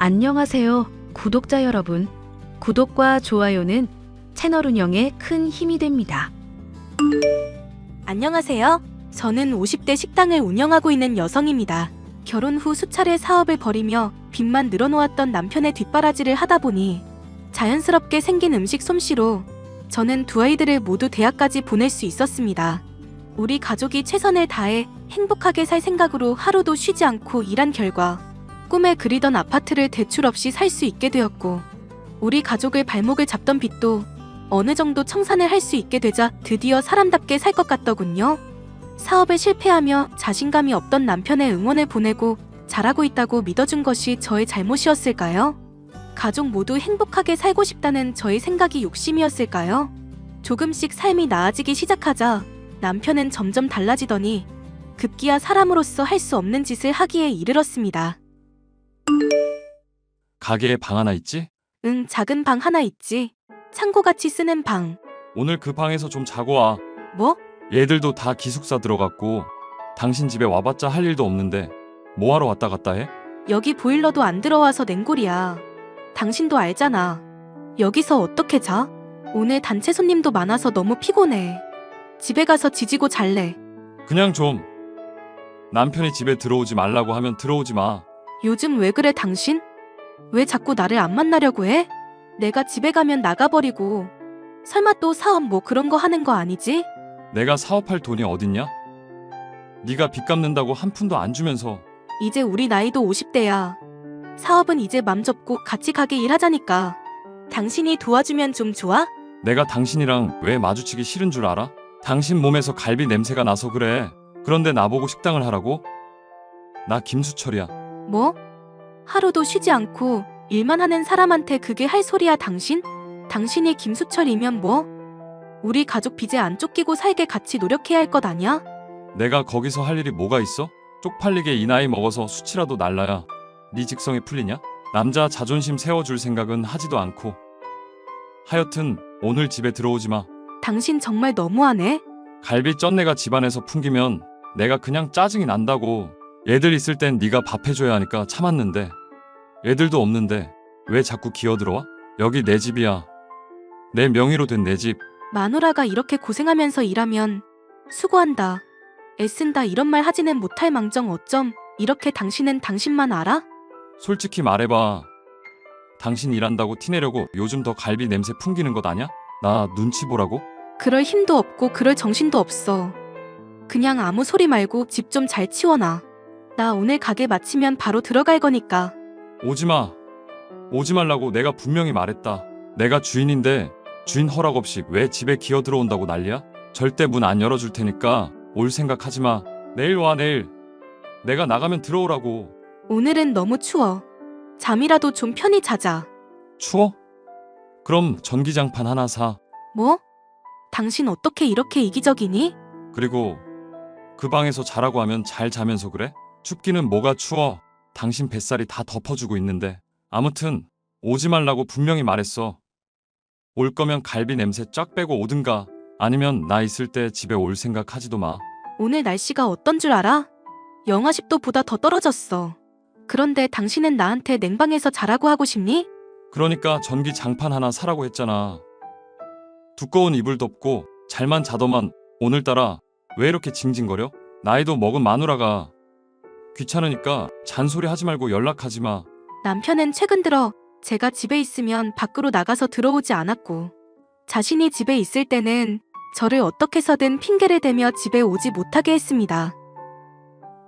안녕하세요, 구독자 여러분. 구독과 좋아요는 채널 운영에 큰 힘이 됩니다. 안녕하세요. 저는 50대 식당을 운영하고 있는 여성입니다. 결혼 후 수차례 사업을 벌이며 빚만 늘어놓았던 남편의 뒷바라지를 하다 보니 자연스럽게 생긴 음식 솜씨로 저는 두 아이들을 모두 대학까지 보낼 수 있었습니다. 우리 가족이 최선을 다해 행복하게 살 생각으로 하루도 쉬지 않고 일한 결과 꿈에 그리던 아파트를 대출 없이 살 수 있게 되었고, 우리 가족을 발목을 잡던 빚도 어느 정도 청산을 할 수 있게 되자 드디어 사람답게 살 것 같더군요. 사업에 실패하며 자신감이 없던 남편의 응원을 보내고 잘하고 있다고 믿어준 것이 저의 잘못이었을까요? 가족 모두 행복하게 살고 싶다는 저의 생각이 욕심이었을까요? 조금씩 삶이 나아지기 시작하자 남편은 점점 달라지더니 급기야 사람으로서 할 수 없는 짓을 하기에 이르렀습니다. 가게에 방 하나 있지? 응, 작은 방 하나 있지. 창고같이 쓰는 방. 오늘 그 방에서 좀 자고 와. 뭐? 얘들도 다 기숙사 들어갔고 당신 집에 와봤자 할 일도 없는데 뭐하러 왔다 갔다 해? 여기 보일러도 안 들어와서 냉골이야. 당신도 알잖아. 여기서 어떻게 자? 오늘 단체 손님도 많아서 너무 피곤해. 집에 가서 지지고 잘래. 그냥 좀. 남편이 집에 들어오지 말라고 하면 들어오지 마. 요즘 왜 그래 당신? 왜 자꾸 나를 안 만나려고 해? 내가 집에 가면 나가버리고 설마 또 사업 뭐 그런 거 하는 거 아니지? 내가 사업할 돈이 어딨냐? 네가 빚 갚는다고 한 푼도 안 주면서. 이제 우리 나이도 50대야. 사업은 이제 맘 접고 같이 가게 일하자니까. 당신이 도와주면 좀 좋아? 내가 당신이랑 왜 마주치기 싫은 줄 알아? 당신 몸에서 갈비 냄새가 나서 그래. 그런데 나보고 식당을 하라고? 나 김수철이야. 뭐? 하루도 쉬지 않고 일만 하는 사람한테 그게 할 소리야 당신? 당신이 김수철이면 뭐? 우리 가족 빚에 안 쫓기고 살게 같이 노력해야 할 것 아냐? 내가 거기서 할 일이 뭐가 있어? 쪽팔리게 이 나이 먹어서 수치라도 날라야 네 직성이 풀리냐? 남자 자존심 세워줄 생각은 하지도 않고. 하여튼 오늘 집에 들어오지 마. 당신 정말 너무하네. 갈비 쩐내가 집안에서 풍기면 내가 그냥 짜증이 난다고. 얘들 있을 땐 네가 밥 해줘야 하니까 참았는데 얘들도 없는데 왜 자꾸 기어들어와? 여기 내 집이야. 내 명의로 된 내 집. 마누라가 이렇게 고생하면서 일하면 수고한다, 애쓴다 이런 말 하지는 못할 망정 어쩜 이렇게 당신은 당신만 알아? 솔직히 말해봐. 당신 일한다고 티내려고 요즘 더 갈비 냄새 풍기는 것 아냐? 나 눈치 보라고? 그럴 힘도 없고 그럴 정신도 없어. 그냥 아무 소리 말고 집 좀 잘 치워놔. 나 오늘 가게 마치면 바로 들어갈 거니까. 오지마. 오지 말라고 내가 분명히 말했다. 내가 주인인데 주인 허락 없이 왜 집에 기어 들어온다고 난리야? 절대 문 안 열어줄 테니까 올 생각하지 마. 내일 와, 내일. 내가 나가면 들어오라고. 오늘은 너무 추워. 잠이라도 좀 편히 자자. 추워? 그럼 전기장판 하나 사. 뭐? 당신 어떻게 이렇게 이기적이니? 그리고 그 방에서 자라고 하면 잘 자면서 그래? 춥기는 뭐가 추워. 당신 뱃살이 다 덮어주고 있는데. 아무튼 오지 말라고 분명히 말했어. 올 거면 갈비 냄새 쫙 빼고 오든가 아니면 나 있을 때 집에 올 생각 하지도 마. 오늘 날씨가 어떤 줄 알아? 영하 10도보다 더 떨어졌어. 그런데 당신은 나한테 냉방에서 자라고 하고 싶니? 그러니까 전기 장판 하나 사라고 했잖아. 두꺼운 이불 덮고 잘만 자더만 오늘따라 왜 이렇게 징징거려? 나이도 먹은 마누라가. 귀찮으니까 잔소리 하지 말고 연락하지 마. 남편은 최근 들어 제가 집에 있으면 밖으로 나가서 들어오지 않았고, 자신이 집에 있을 때는 저를 어떻게 해서든 핑계를 대며 집에 오지 못하게 했습니다.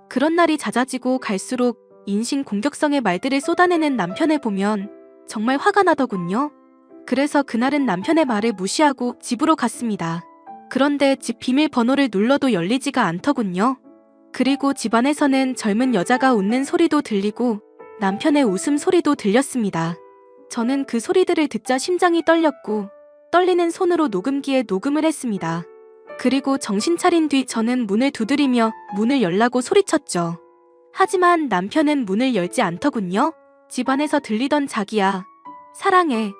그런 날이 잦아지고 갈수록 인신공격성의 말들을 쏟아내는 남편을 보면 정말 화가 나더군요. 그래서 그날은 남편의 말을 무시하고 집으로 갔습니다. 그런데 집 비밀번호를 눌러도 열리지가 않더군요. 그리고 집안에서는 젊은 여자가 웃는 소리도 들리고 남편의 웃음 소리도 들렸습니다. 저는 그 소리들을 듣자 심장이 떨렸고 떨리는 손으로 녹음기에 녹음을 했습니다. 그리고 정신 차린 뒤 저는 문을 두드리며 문을 열라고 소리쳤죠. 하지만 남편은 문을 열지 않더군요. 집안에서 들리던 자기야, 사랑해,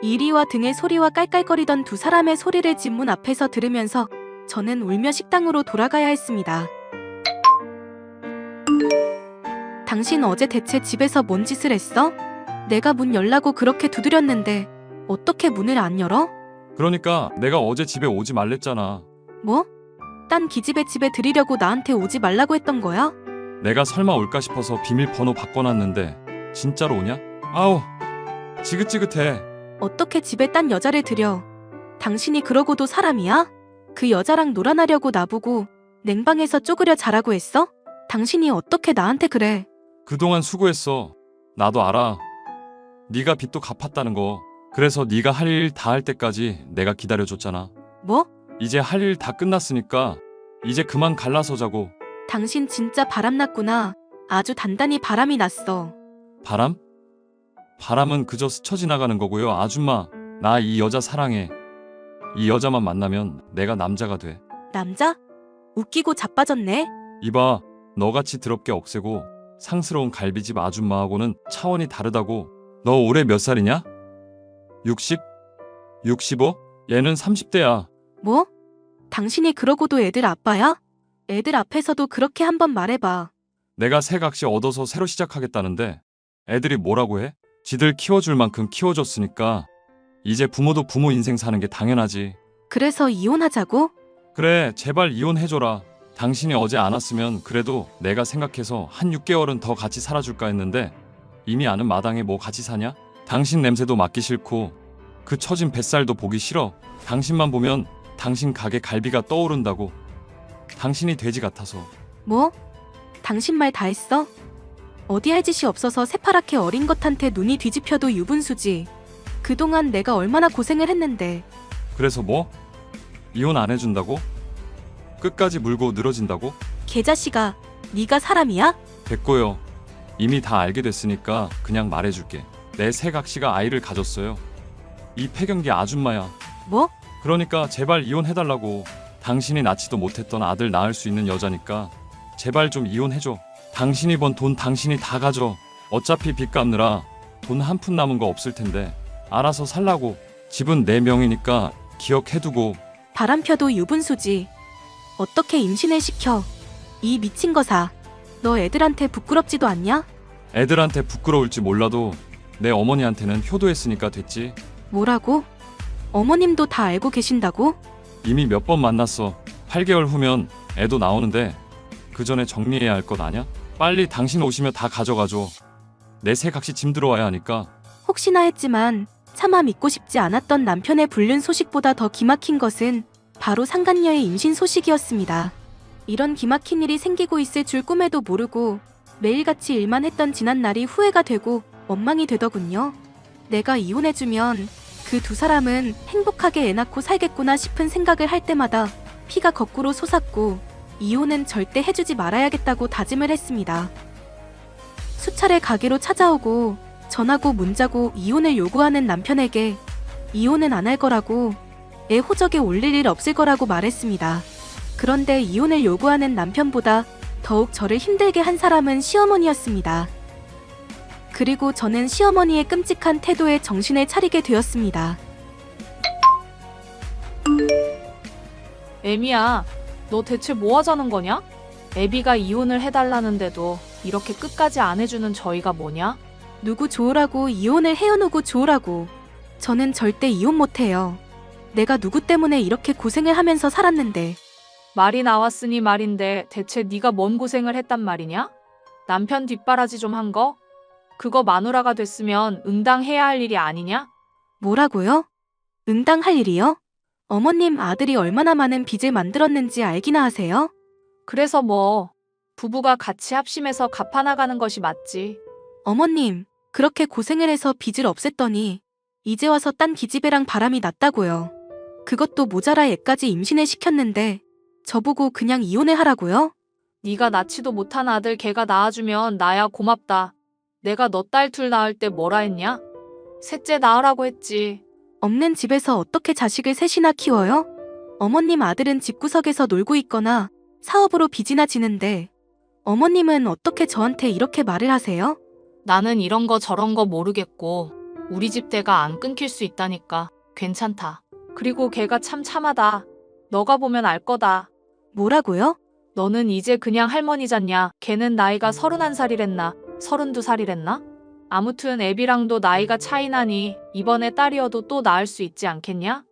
이리와 등의 소리와 깔깔거리던 두 사람의 소리를 집 문 앞에서 들으면서 저는 울며 식당으로 돌아가야 했습니다. 당신 어제 대체 집에서 뭔 짓을 했어? 내가 문 열라고 그렇게 두드렸는데 어떻게 문을 안 열어? 그러니까 내가 어제 집에 오지 말랬잖아. 뭐? 딴 기집애 집에 들이려고 나한테 오지 말라고 했던 거야? 내가 설마 올까 싶어서 비밀번호 바꿔놨는데 진짜로 오냐? 아우, 지긋지긋해. 어떻게 집에 딴 여자를 들여? 당신이 그러고도 사람이야? 그 여자랑 놀아나려고 나보고 냉방에서 쪼그려 자라고 했어? 당신이 어떻게 나한테 그래? 그동안 수고했어. 나도 알아. 네가 빚도 갚았다는 거. 그래서 네가 할 일 다 할 때까지 내가 기다려줬잖아. 뭐? 이제 할 일 다 끝났으니까 이제 그만 갈라서자고. 당신 진짜 바람났구나. 아주 단단히 바람이 났어. 바람? 바람은 그저 스쳐 지나가는 거고요. 아줌마, 나 이 여자 사랑해. 이 여자만 만나면 내가 남자가 돼. 남자? 웃기고 자빠졌네. 이봐, 너같이 더럽게 억세고 상스러운 갈비집 아줌마하고는 차원이 다르다고. 너 올해 몇 살이냐? 60? 65? 얘는 30대야. 뭐? 당신이 그러고도 애들 아빠야? 애들 앞에서도 그렇게 한번 말해봐. 내가 새 각시 얻어서 새로 시작하겠다는데 애들이 뭐라고 해? 지들 키워줄 만큼 키워줬으니까 이제 부모도 부모 인생 사는 게 당연하지. 그래서 이혼하자고? 그래, 제발 이혼해줘라. 당신이 어제 안 왔으면 그래도 내가 생각해서 한 6개월은 더 같이 살아줄까 했는데 이미 아는 마당에 뭐 같이 사냐? 당신 냄새도 맡기 싫고 그 처진 뱃살도 보기 싫어. 당신만 보면 당신 가게 갈비가 떠오른다고. 당신이 돼지 같아서. 뭐? 당신 말 다 했어? 어디 할 짓이 없어서 새파랗게 어린 것한테 눈이 뒤집혀도 유분수지. 그동안 내가 얼마나 고생을 했는데. 그래서 뭐? 이혼 안 해준다고? 끝까지 물고 늘어진다고? 개자식아, 네가 사람이야? 됐고요. 이미 다 알게 됐으니까 그냥 말해줄게. 내 새각시가 아이를 가졌어요. 이 폐경기 아줌마야. 뭐? 그러니까 제발 이혼해달라고. 당신이 낳지도 못했던 아들 낳을 수 있는 여자니까 제발 좀 이혼해줘. 당신이 번 돈 당신이 다 가져. 어차피 빚 갚느라 돈 한 푼 남은 거 없을 텐데 알아서 살라고. 집은 내 명이니까 기억해두고. 바람 펴도 유분수지. 어떻게 임신을 시켜? 이 미친 거사. 너 애들한테 부끄럽지도 않냐? 애들한테 부끄러울지 몰라도 내 어머니한테는 효도했으니까 됐지. 뭐라고? 어머님도 다 알고 계신다고? 이미 몇 번 만났어. 8개월 후면 애도 나오는데 그 전에 정리해야 할 것 아냐? 빨리 당신 오시면 다 가져가줘. 내 새각시 짐 들어와야 하니까. 혹시나 했지만 차마 믿고 싶지 않았던 남편의 불륜 소식보다 더 기막힌 것은 바로 상간녀의 임신 소식이었습니다. 이런 기막힌 일이 생기고 있을 줄 꿈에도 모르고 매일같이 일만 했던 지난 날이 후회가 되고 원망이 되더군요. 내가 이혼해주면 그 두 사람은 행복하게 애 낳고 살겠구나 싶은 생각을 할 때마다 피가 거꾸로 솟았고 이혼은 절대 해주지 말아야겠다고 다짐을 했습니다. 수차례 가게로 찾아오고 전하고 문자고 이혼을 요구하는 남편에게 이혼은 안 할 거라고, 애 호적에 올릴 일 없을 거라고 말했습니다. 그런데 이혼을 요구하는 남편보다 더욱 저를 힘들게 한 사람은 시어머니였습니다. 그리고 저는 시어머니의 끔찍한 태도에 정신을 차리게 되었습니다. 애미야, 너 대체 뭐 하자는 거냐? 애비가 이혼을 해달라는데도 이렇게 끝까지 안 해주는 저희가 뭐냐? 누구 좋으라고 이혼을 헤어놓고 좋으라고. 저는 절대 이혼 못해요. 내가 누구 때문에 이렇게 고생을 하면서 살았는데. 말이 나왔으니 말인데 대체 네가 뭔 고생을 했단 말이냐? 남편 뒷바라지 좀 한 거? 그거 마누라가 됐으면 응당해야 할 일이 아니냐? 뭐라고요? 응당할 일이요? 어머님 아들이 얼마나 많은 빚을 만들었는지 알기나 하세요? 그래서 뭐 부부가 같이 합심해서 갚아나가는 것이 맞지. 어머님, 그렇게 고생을 해서 빚을 없앴더니 이제 와서 딴 기집애랑 바람이 났다고요. 그것도 모자라 애까지 임신을 시켰는데 저보고 그냥 이혼을 하라고요? 네가 낳지도 못한 아들 걔가 낳아주면 나야 고맙다. 내가 너 딸 둘 낳을 때 뭐라 했냐? 셋째 낳으라고 했지. 없는 집에서 어떻게 자식을 셋이나 키워요? 어머님 아들은 집구석에서 놀고 있거나 사업으로 빚이나 지는데 어머님은 어떻게 저한테 이렇게 말을 하세요? 나는 이런 거 저런 거 모르겠고 우리 집 대가 안 끊길 수 있다니까. 괜찮다. 그리고 걔가 참 참하다. 너가 보면 알 거다. 뭐라고요? 너는 이제 그냥 할머니잖냐. 걔는 나이가 31살이랬나 32살이랬나? 아무튼 애비랑도 나이가 차이 나니 이번에 딸이어도 또 낳을 수 있지 않겠냐?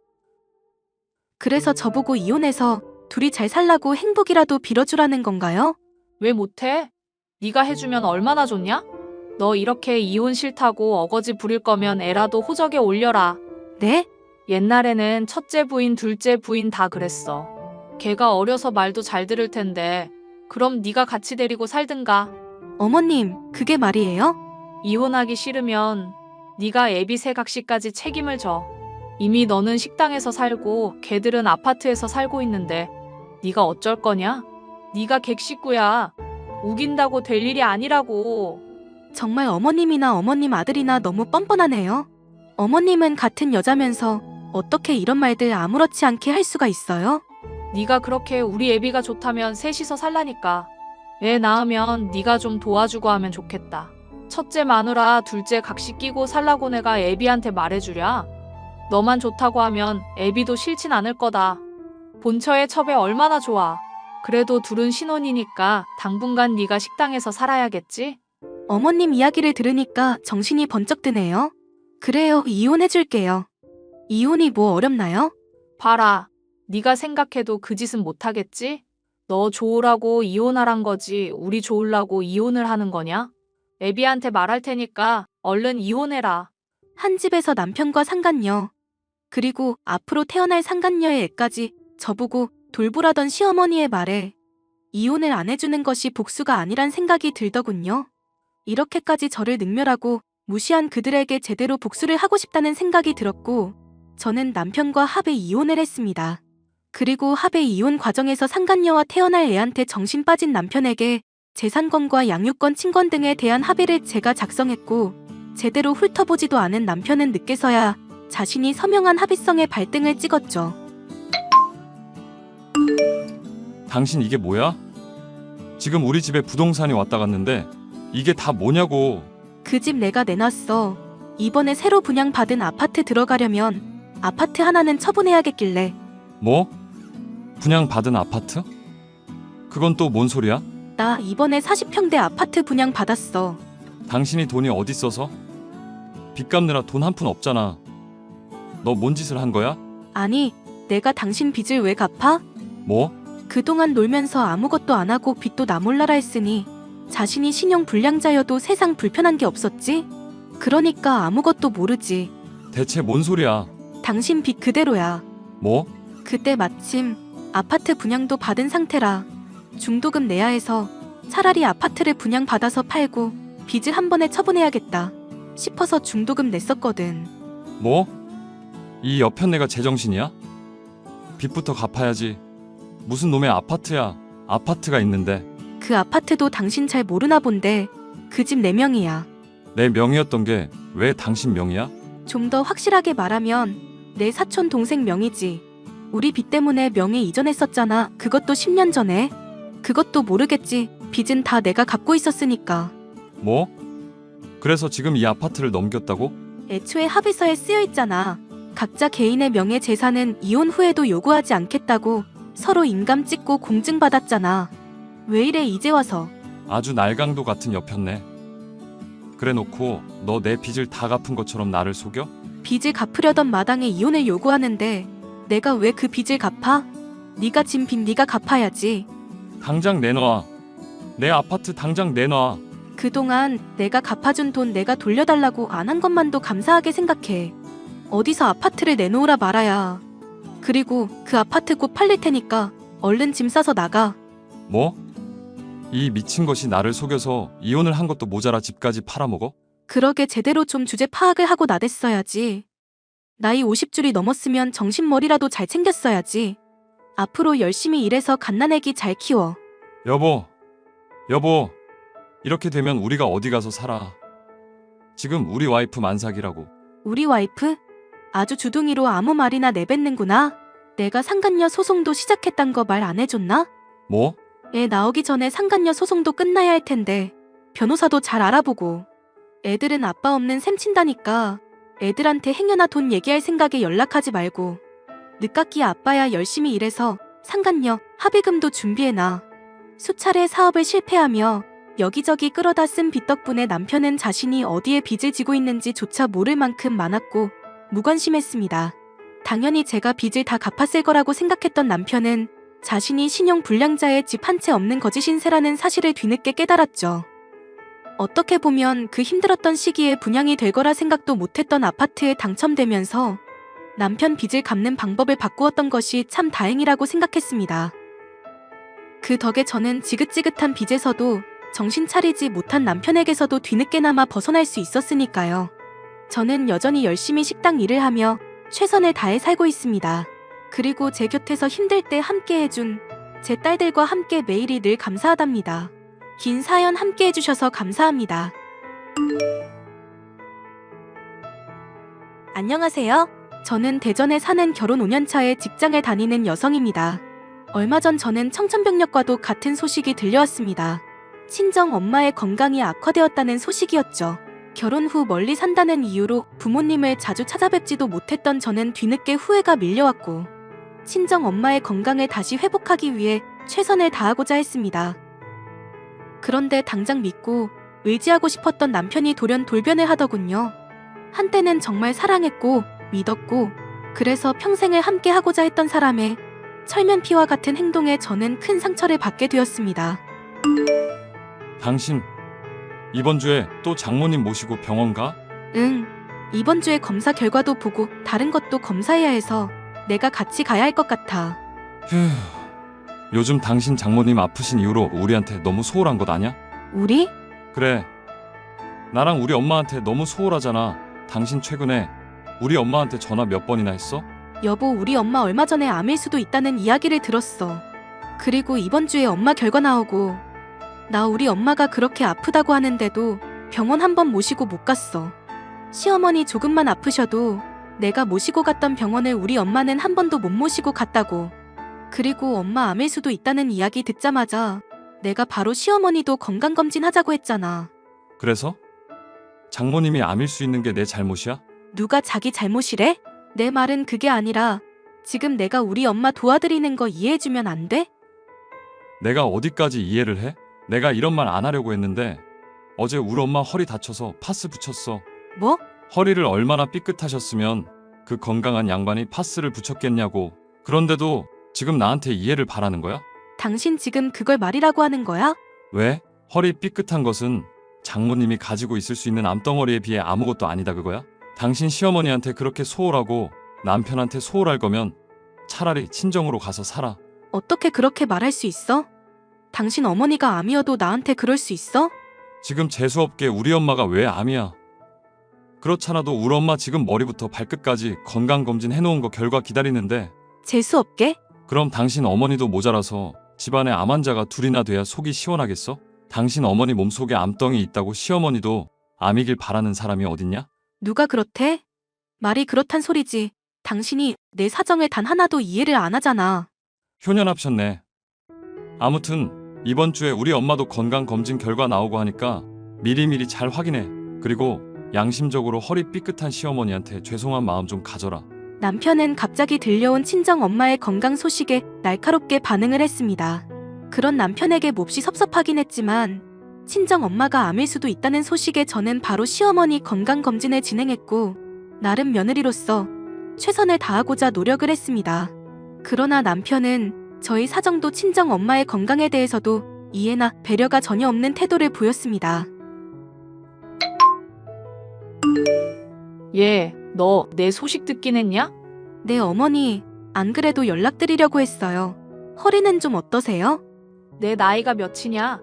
그래서 저보고 이혼해서 둘이 잘 살라고 행복이라도 빌어주라는 건가요? 왜 못해? 네가 해주면 얼마나 좋냐? 너 이렇게 이혼 싫다고 어거지 부릴 거면 애라도 호적에 올려라. 네? 옛날에는 첫째 부인, 둘째 부인 다 그랬어. 걔가 어려서 말도 잘 들을 텐데 그럼 네가 같이 데리고 살든가. 어머님, 그게 말이에요? 이혼하기 싫으면 네가 애비 세각시까지 책임을 져. 이미 너는 식당에서 살고 걔들은 아파트에서 살고 있는데 네가 어쩔 거냐? 네가 객식구야. 우긴다고 될 일이 아니라고. 정말 어머님이나 어머님 아들이나 너무 뻔뻔하네요. 어머님은 같은 여자면서 어떻게 이런 말들 아무렇지 않게 할 수가 있어요? 네가 그렇게 우리 애비가 좋다면 셋이서 살라니까. 애 낳으면 네가 좀 도와주고 하면 좋겠다. 첫째 마누라, 둘째 각시 끼고 살라고 내가 애비한테 말해주랴. 너만 좋다고 하면 애비도 싫진 않을 거다. 본처의 첩에 얼마나 좋아. 그래도 둘은 신혼이니까 당분간 네가 식당에서 살아야겠지? 어머님 이야기를 들으니까 정신이 번쩍 드네요. 그래요, 이혼해줄게요. 이혼이 뭐 어렵나요? 봐라. 네가 생각해도 그 짓은 못하겠지? 너 좋으라고 이혼하란 거지 우리 좋으려고 이혼을 하는 거냐? 애비한테 말할 테니까 얼른 이혼해라. 한 집에서 남편과 상간녀, 그리고 앞으로 태어날 상간녀의 애까지 저보고 돌보라던 시어머니의 말에 이혼을 안 해주는 것이 복수가 아니란 생각이 들더군요. 이렇게까지 저를 능멸하고 무시한 그들에게 제대로 복수를 하고 싶다는 생각이 들었고 저는 남편과 합의 이혼을 했습니다. 그리고 합의 이혼 과정에서 상간녀와 태어날 애한테 정신 빠진 남편에게 재산권과 양육권, 친권 등에 대한 합의를 제가 작성했고 제대로 훑어보지도 않은 남편은 늦게서야 자신이 서명한 합의성에 발등을 찍었죠. 당신 이게 뭐야? 지금 우리 집에 부동산이 왔다 갔는데 이게 다 뭐냐고. 그 집 내가 내놨어. 이번에 새로 분양받은 아파트 들어가려면 아파트 하나는 처분해야겠길래. 뭐? 분양받은 아파트? 그건 또 뭔 소리야? 나 이번에 40평대 아파트 분양받았어. 당신이 돈이 어디 있어서? 빚 갚느라 돈 한 푼 없잖아. 너 뭔 짓을 한 거야? 아니, 내가 당신 빚을 왜 갚아? 뭐? 그동안 놀면서 아무것도 안 하고 빚도 나 몰라라 했으니 자신이 신용 불량자여도 세상 불편한 게 없었지? 그러니까 아무것도 모르지. 대체 뭔 소리야? 당신 빚 그대로야. 뭐? 그때 마침 아파트 분양도 받은 상태라 중도금 내야 해서 차라리 아파트를 분양받아서 팔고 빚을 한 번에 처분해야겠다 싶어서 중도금 냈었거든. 뭐? 이 여편네가 제정신이야? 빚부터 갚아야지. 무슨 놈의 아파트야. 아파트가 있는데. 그 아파트도 당신 잘 모르나 본데 그 집 내 명이야. 내 명의였던 게 왜 당신 명의야? 좀 더 확실하게 말하면 내 사촌 동생 명이지. 우리 빚 때문에 명의 이전했었잖아. 그것도 10년 전에. 그것도 모르겠지. 빚은 다 내가 갚고 있었으니까. 뭐? 그래서 지금 이 아파트를 넘겼다고? 애초에 합의서에 쓰여 있잖아. 각자 개인의 명예 재산은 이혼 후에도 요구하지 않겠다고 서로 인감 찍고 공증받았잖아. 왜 이래 이제 와서. 아주 날강도 같은 여편네. 그래 놓고 너 내 빚을 다 갚은 것처럼 나를 속여? 빚을 갚으려던 마당에 이혼을 요구하는데 내가 왜 그 빚을 갚아? 네가 진 빚 네가 갚아야지. 당장 내놔. 내 아파트 당장 내놔. 그동안 내가 갚아준 돈 내가 돌려달라고 안 한 것만도 감사하게 생각해. 어디서 아파트를 내놓으라 말아야. 그리고 그 아파트 곧 팔릴 테니까 얼른 짐 싸서 나가. 뭐? 이 미친 것이 나를 속여서 이혼을 한 것도 모자라 집까지 팔아먹어? 그러게 제대로 좀 주제 파악을 하고 나댔어야지. 나이 50줄이 넘었으면 정신머리라도 잘 챙겼어야지. 앞으로 열심히 일해서 갓난애기 잘 키워. 여보, 이렇게 되면 우리가 어디 가서 살아. 지금 우리 와이프 만삭이라고. 우리 와이프? 아주 주둥이로 아무 말이나 내뱉는구나. 내가 상간녀 소송도 시작했단 거 말 안 해줬나? 뭐? 애 나오기 전에 상간녀 소송도 끝나야 할 텐데 변호사도 잘 알아보고. 애들은 아빠 없는 셈 친다니까 애들한테 행여나 돈 얘기할 생각에 연락하지 말고 늦깎이 아빠야 열심히 일해서 상간녀 합의금도 준비해놔. 수차례 사업을 실패하며 여기저기 끌어다 쓴 빚 덕분에 남편은 자신이 어디에 빚을 지고 있는지조차 모를 만큼 많았고 무관심했습니다. 당연히 제가 빚을 다 갚았을 거라고 생각했던 남편은 자신이 신용 불량자의 집 한 채 없는 거지 신세라는 사실을 뒤늦게 깨달았죠. 어떻게 보면 그 힘들었던 시기에 분양이 될 거라 생각도 못했던 아파트에 당첨되면서 남편 빚을 갚는 방법을 바꾸었던 것이 참 다행이라고 생각했습니다. 그 덕에 저는 지긋지긋한 빚에서도 정신 차리지 못한 남편에게서도 뒤늦게나마 벗어날 수 있었으니까요. 저는 여전히 열심히 식당 일을 하며 최선을 다해 살고 있습니다. 그리고 제 곁에서 힘들 때 함께 해준 제 딸들과 함께 매일이 늘 감사하답니다. 긴 사연 함께 해주셔서 감사합니다. 안녕하세요. 저는 대전에 사는 결혼 5년차에 직장에 다니는 여성입니다. 얼마 전 저는 청천벽력과도 같은 소식이 들려왔습니다. 친정 엄마의 건강이 악화되었다는 소식이었죠. 결혼 후 멀리 산다는 이유로 부모님을 자주 찾아뵙지도 못했던 저는 뒤늦게 후회가 밀려왔고 친정 엄마의 건강을 다시 회복하기 위해 최선을 다하고자 했습니다. 그런데 당장 믿고 의지하고 싶었던 남편이 돌연 돌변을 하더군요. 한때는 정말 사랑했고 믿었고 그래서 평생을 함께 하고자 했던 사람의 철면피와 같은 행동에 저는 큰 상처를 받게 되었습니다. 당신 이번 주에 또 장모님 모시고 병원 가? 응. 이번 주에 검사 결과도 보고 다른 것도 검사해야 해서 내가 같이 가야 할 것 같아. 휴, 요즘 당신 장모님 아프신 이후로 우리한테 너무 소홀한 것 아냐? 우리? 그래, 나랑 우리 엄마한테 너무 소홀하잖아. 당신 최근에 우리 엄마한테 전화 몇 번이나 했어? 여보, 우리 엄마 얼마 전에 암일 수도 있다는 이야기를 들었어. 그리고 이번 주에 엄마 결과 나오고 나 우리 엄마가 그렇게 아프다고 하는데도 병원 한 번 모시고 못 갔어. 시어머니 조금만 아프셔도 내가 모시고 갔던 병원을 우리 엄마는 한 번도 못 모시고 갔다고. 그리고 엄마 암일 수도 있다는 이야기 듣자마자 내가 바로 시어머니도 건강검진 하자고 했잖아. 그래서? 장모님이 암일 수 있는 게 내 잘못이야? 누가 자기 잘못이래? 내 말은 그게 아니라 지금 내가 우리 엄마 도와드리는 거 이해해주면 안 돼? 내가 어디까지 이해를 해? 내가 이런 말 안 하려고 했는데 어제 우리 엄마 허리 다쳐서 파스 붙였어. 뭐? 허리를 얼마나 삐끗하셨으면 그 건강한 양반이 파스를 붙였겠냐고. 그런데도 지금 나한테 이해를 바라는 거야? 당신 지금 그걸 말이라고 하는 거야? 왜? 허리 삐끗한 것은 장모님이 가지고 있을 수 있는 암덩어리에 비해 아무것도 아니다 그거야? 당신 시어머니한테 그렇게 소홀하고 남편한테 소홀할 거면 차라리 친정으로 가서 살아. 어떻게 그렇게 말할 수 있어? 당신 어머니가 암이어도 나한테 그럴 수 있어? 지금 재수없게 우리 엄마가 왜 암이야? 그렇잖아도 우리 엄마 지금 머리부터 발끝까지 건강검진 해놓은 거 결과 기다리는데 재수없게? 그럼 당신 어머니도 모자라서 집안에 암 환자가 둘이나 돼야 속이 시원하겠어? 당신 어머니 몸속에 암덩이 있다고 시어머니도 암이길 바라는 사람이 어딨냐? 누가 그렇대? 말이 그렇단 소리지. 당신이 내 사정을 단 하나도 이해를 안 하잖아. 효년합셨네. 아무튼 이번 주에 우리 엄마도 건강검진 결과 나오고 하니까 미리미리 잘 확인해. 그리고 양심적으로 허리 삐끗한 시어머니한테 죄송한 마음 좀 가져라. 남편은 갑자기 들려온 친정 엄마의 건강 소식에 날카롭게 반응을 했습니다. 그런 남편에게 몹시 섭섭하긴 했지만 친정 엄마가 암일 수도 있다는 소식에 저는 바로 시어머니 건강검진을 진행했고 나름 며느리로서 최선을 다하고자 노력을 했습니다. 그러나 남편은 저희 사정도 친정 엄마의 건강에 대해서도 이해나 배려가 전혀 없는 태도를 보였습니다. 얘, 너 내 소식 듣긴 했냐? 네, 어머니. 안 그래도 연락드리려고 했어요. 허리는 좀 어떠세요? 내 나이가 몇이냐?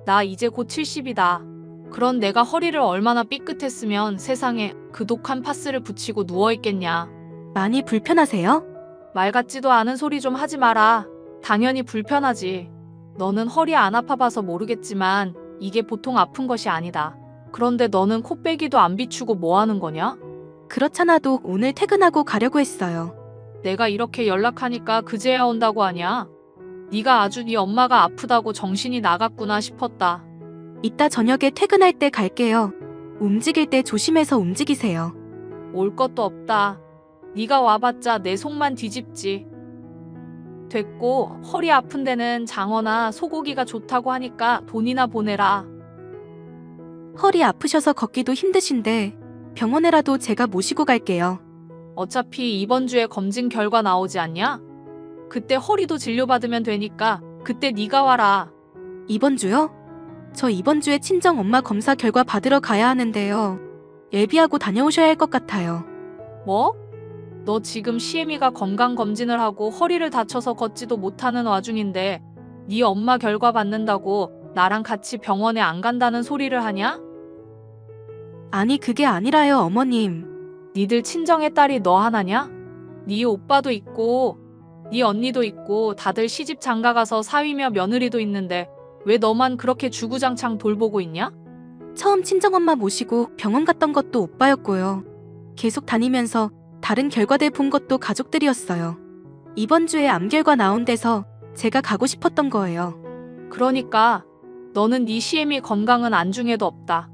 나 이제 곧 70이다. 그런 내가 허리를 얼마나 삐끗했으면 세상에 그 독한 파스를 붙이고 누워있겠냐. 많이 불편하세요? 말 같지도 않은 소리 좀 하지 마라. 당연히 불편하지. 너는 허리 안 아파봐서 모르겠지만 이게 보통 아픈 것이 아니다. 그런데 너는 코빼기도 안 비추고 뭐 하는 거냐? 그렇잖아도 오늘 퇴근하고 가려고 했어요. 내가 이렇게 연락하니까 그제야 온다고 하냐? 네가 아주 네 엄마가 아프다고 정신이 나갔구나 싶었다. 이따 저녁에 퇴근할 때 갈게요. 움직일 때 조심해서 움직이세요. 올 것도 없다. 네가 와봤자 내 속만 뒤집지. 됐고 허리 아픈 데는 장어나 소고기가 좋다고 하니까 돈이나 보내라. 허리 아프셔서 걷기도 힘드신데 병원에라도 제가 모시고 갈게요. 어차피 이번 주에 검진 결과 나오지 않냐? 그때 허리도 진료받으면 되니까 그때 네가 와라. 이번 주요? 저 이번 주에 친정 엄마 검사 결과 받으러 가야 하는데요. 예비하고 다녀오셔야 할 것 같아요. 뭐? 너 지금 시애미가 건강검진을 하고 허리를 다쳐서 걷지도 못하는 와중인데 네 엄마 결과 받는다고 나랑 같이 병원에 안 간다는 소리를 하냐? 아니 그게 아니라요 어머님. 니들 친정의 딸이 너 하나냐? 네 오빠도 있고 네 언니도 있고 다들 시집 장가가서 사위며 며느리도 있는데 왜 너만 그렇게 주구장창 돌보고 있냐? 처음 친정엄마 모시고 병원 갔던 것도 오빠였고요. 계속 다니면서 다른 결과들 본 것도 가족들이었어요. 이번 주에 암 결과 나온 데서 제가 가고 싶었던 거예요. 그러니까 너는 네 시애미 건강은 안중에도 없다.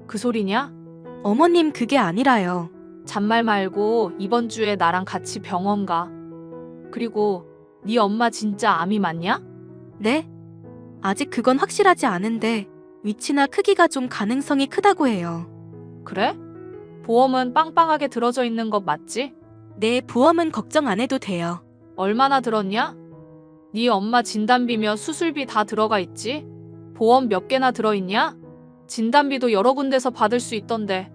그 소리냐? 어머님 그게 아니라요. 잔말 말고 이번 주에 나랑 같이 병원 가. 그리고 네 엄마 진짜 암이 맞냐? 네? 아직 그건 확실하지 않은데 위치나 크기가 좀 가능성이 크다고 해요. 그래? 보험은 빵빵하게 들어져 있는 것 맞지? 네, 보험은 걱정 안 해도 돼요. 얼마나 들었냐? 네 엄마 진단비며 수술비 다 들어가 있지? 보험 몇 개나 들어있냐? 진단비도 여러 군데서 받을 수 있던데.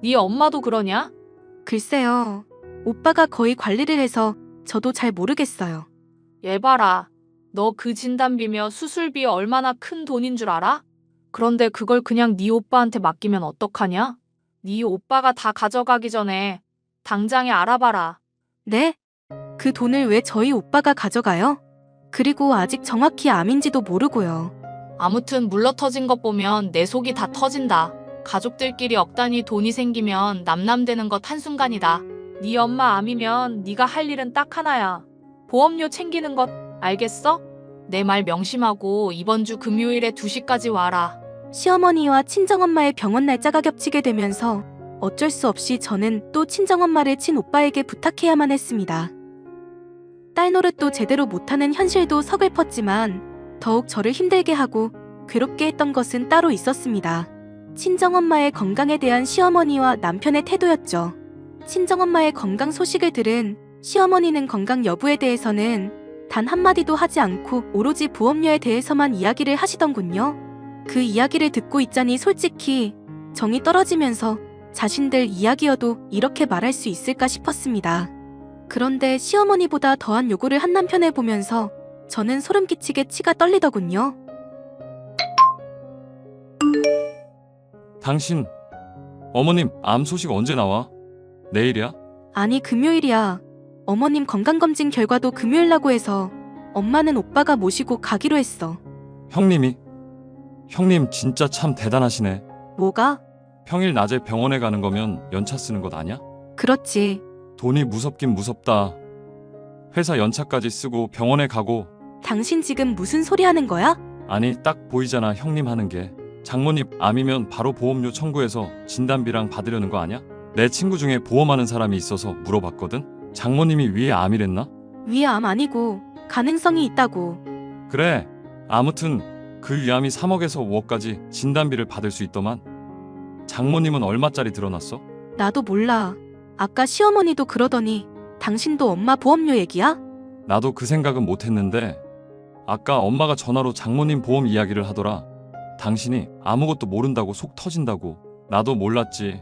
네 엄마도 그러냐? 글쎄요. 오빠가 거의 관리를 해서 저도 잘 모르겠어요. 얘 봐라. 너 그 진단비며 수술비 얼마나 큰 돈인 줄 알아? 그런데 그걸 그냥 네 오빠한테 맡기면 어떡하냐? 네 오빠가 다 가져가기 전에 당장에 알아봐라. 네? 그 돈을 왜 저희 오빠가 가져가요? 그리고 아직 정확히 암인지도 모르고요. 아무튼 물러터진 것 보면 내 속이 다 터진다. 가족들끼리 억단이 돈이 생기면 남남되는 것 한순간이다. 네 엄마 암이면 네가 할 일은 딱 하나야. 보험료 챙기는 것 알겠어? 내 말 명심하고 이번 주 금요일에 2시까지 와라. 시어머니와 친정엄마의 병원 날짜가 겹치게 되면서 어쩔 수 없이 저는 또 친정엄마를 친오빠에게 부탁해야만 했습니다. 딸 노릇도 제대로 못하는 현실도 서글펐지만 더욱 저를 힘들게 하고 괴롭게 했던 것은 따로 있었습니다. 친정엄마의 건강에 대한 시어머니와 남편의 태도였죠. 친정엄마의 건강 소식을 들은 시어머니는 건강 여부에 대해서는 단 한마디도 하지 않고 오로지 보험료에 대해서만 이야기를 하시던군요. 그 이야기를 듣고 있자니 솔직히 정이 떨어지면서 자신들 이야기여도 이렇게 말할 수 있을까 싶었습니다. 그런데 시어머니보다 더한 요구를 한 남편을 보면서 저는 소름 끼치게 치가 떨리더군요. 당신 어머님 암 소식 언제 나와? 내일이야? 아니 금요일이야. 어머님 건강검진 결과도 금요일라고 해서 엄마는 오빠가 모시고 가기로 했어. 형님이? 형님 진짜 참 대단하시네. 뭐가? 평일 낮에 병원에 가는 거면 연차 쓰는 것 아냐? 그렇지. 돈이 무섭긴 무섭다. 회사 연차까지 쓰고 병원에 가고. 당신 지금 무슨 소리 하는 거야? 아니 딱 보이잖아 형님 하는 게. 장모님 암이면 바로 보험료 청구해서 진단비랑 받으려는 거 아냐? 내 친구 중에 보험하는 사람이 있어서 물어봤거든? 장모님이 위에 암이랬나? 위에 암 아니고 가능성이 있다고. 그래. 아무튼 그 위암이 3억에서 5억까지 진단비를 받을 수 있더만. 장모님은 얼마짜리 들어놨어? 나도 몰라. 아까 시어머니도 그러더니 당신도 엄마 보험료 얘기야? 나도 그 생각은 못했는데 아까 엄마가 전화로 장모님 보험 이야기를 하더라. 당신이 아무것도 모른다고 속 터진다고. 나도 몰랐지.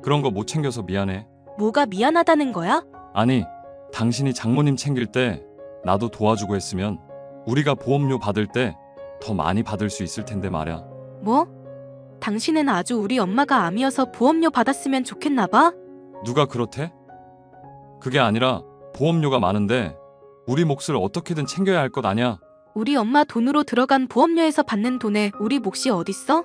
그런 거 못 챙겨서 미안해. 뭐가 미안하다는 거야? 아니, 당신이 장모님 챙길 때 나도 도와주고 했으면 우리가 보험료 받을 때 더 많이 받을 수 있을 텐데 말야. 뭐? 당신은 아주 우리 엄마가 암이어서 보험료 받았으면 좋겠나 봐? 누가 그렇대? 그게 아니라 보험료가 많은데 우리 몫을 어떻게든 챙겨야 할 것 아냐? 우리 엄마 돈으로 들어간 보험료에서 받는 돈에 우리 몫이 어딨어?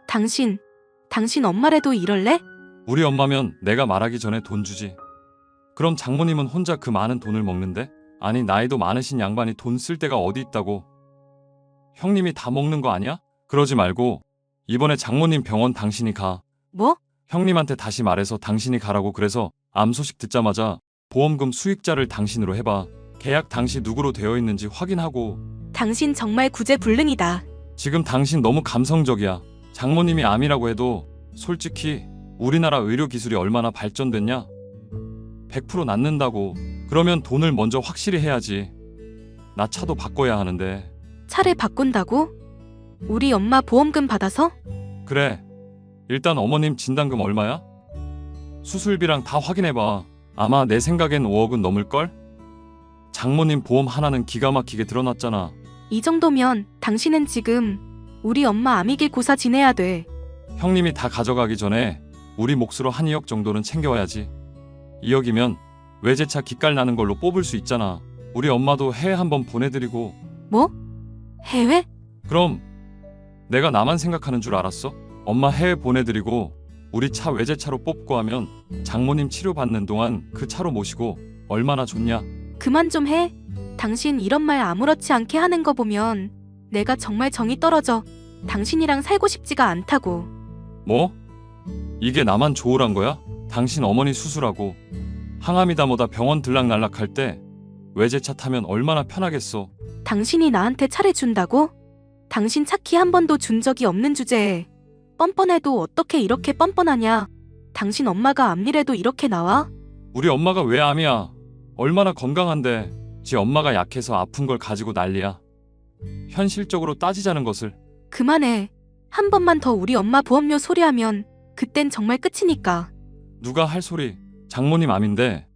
당신 엄마라도 이럴래? 우리 엄마면 내가 말하기 전에 돈 주지. 그럼 장모님은 혼자 그 많은 돈을 먹는데? 아니 나이도 많으신 양반이 돈 쓸 데가 어디 있다고. 형님이 다 먹는 거 아니야? 그러지 말고 이번에 장모님 병원 당신이 가. 뭐? 형님한테 다시 말해서 당신이 가라고. 그래서 암 소식 듣자마자 보험금 수익자를 당신으로 해봐. 계약 당시 누구로 되어 있는지 확인하고. 당신 정말 구제불능이다. 지금 당신 너무 감성적이야. 장모님이 암이라고 해도 솔직히 우리나라 의료 기술이 얼마나 발전됐냐? 100% 낫는다고. 그러면 돈을 먼저 확실히 해야지. 나 차도 바꿔야 하는데. 차를 바꾼다고? 우리 엄마 보험금 받아서? 그래. 일단 어머님 진단금 얼마야? 수술비랑 다 확인해봐. 아마 내 생각엔 5억은 넘을걸? 장모님 보험 하나는 기가 막히게 들어놨잖아. 이 정도면 당신은 지금 우리 엄마 암이길 고사 지내야 돼. 형님이 다 가져가기 전에 우리 몫으로 한 2억 정도는 챙겨와야지. 2억이면 외제차 기깔 나는 걸로 뽑을 수 있잖아. 우리 엄마도 해외 한번 보내드리고. 뭐? 해외? 그럼 내가 나만 생각하는 줄 알았어? 엄마 해외 보내드리고 우리 차 외제차로 뽑고 하면 장모님 치료받는 동안 그 차로 모시고 얼마나 좋냐? 그만 좀 해. 당신 이런 말 아무렇지 않게 하는 거 보면 내가 정말 정이 떨어져. 당신이랑 살고 싶지가 않다고. 뭐? 이게 나만 좋으란 거야? 당신 어머니 수술하고 항암이다 뭐다 병원 들락날락할 때 외제차 타면 얼마나 편하겠어. 당신이 나한테 차를 준다고? 당신 차 키 한 번도 준 적이 없는 주제에 뻔뻔해도 어떻게 이렇게 뻔뻔하냐? 당신 엄마가 암이래도 이렇게 나와? 우리 엄마가 왜 암이야? 얼마나 건강한데. 지 엄마가 약해서 아픈 걸 가지고 난리야. 현실적으로 따지자는 것을. 그만해. 한 번만 더 우리 엄마 보험료 소리하면 그땐 정말 끝이니까. 누가 할 소리. 장모님 암인데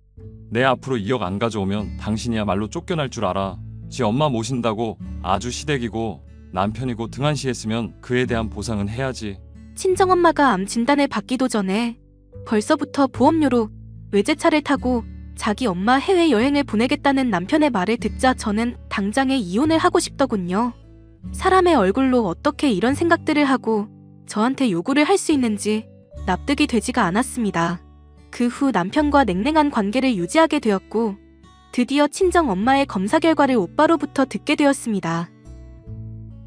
내 앞으로 2억 안 가져오면 당신이야말로 쫓겨날 줄 알아. 지 엄마 모신다고 아주 시댁이고 남편이고 등한시했으면 그에 대한 보상은 해야지. 친정엄마가 암 진단을 받기도 전에 벌써부터 보험료로 외제차를 타고 자기 엄마 해외여행을 보내겠다는 남편의 말을 듣자 저는 당장에 이혼을 하고 싶더군요. 사람의 얼굴로 어떻게 이런 생각들을 하고 저한테 요구를 할 수 있는지 납득이 되지가 않았습니다. 그 후 남편과 냉랭한 관계를 유지하게 되었고 드디어 친정엄마의 검사 결과를 오빠로부터 듣게 되었습니다.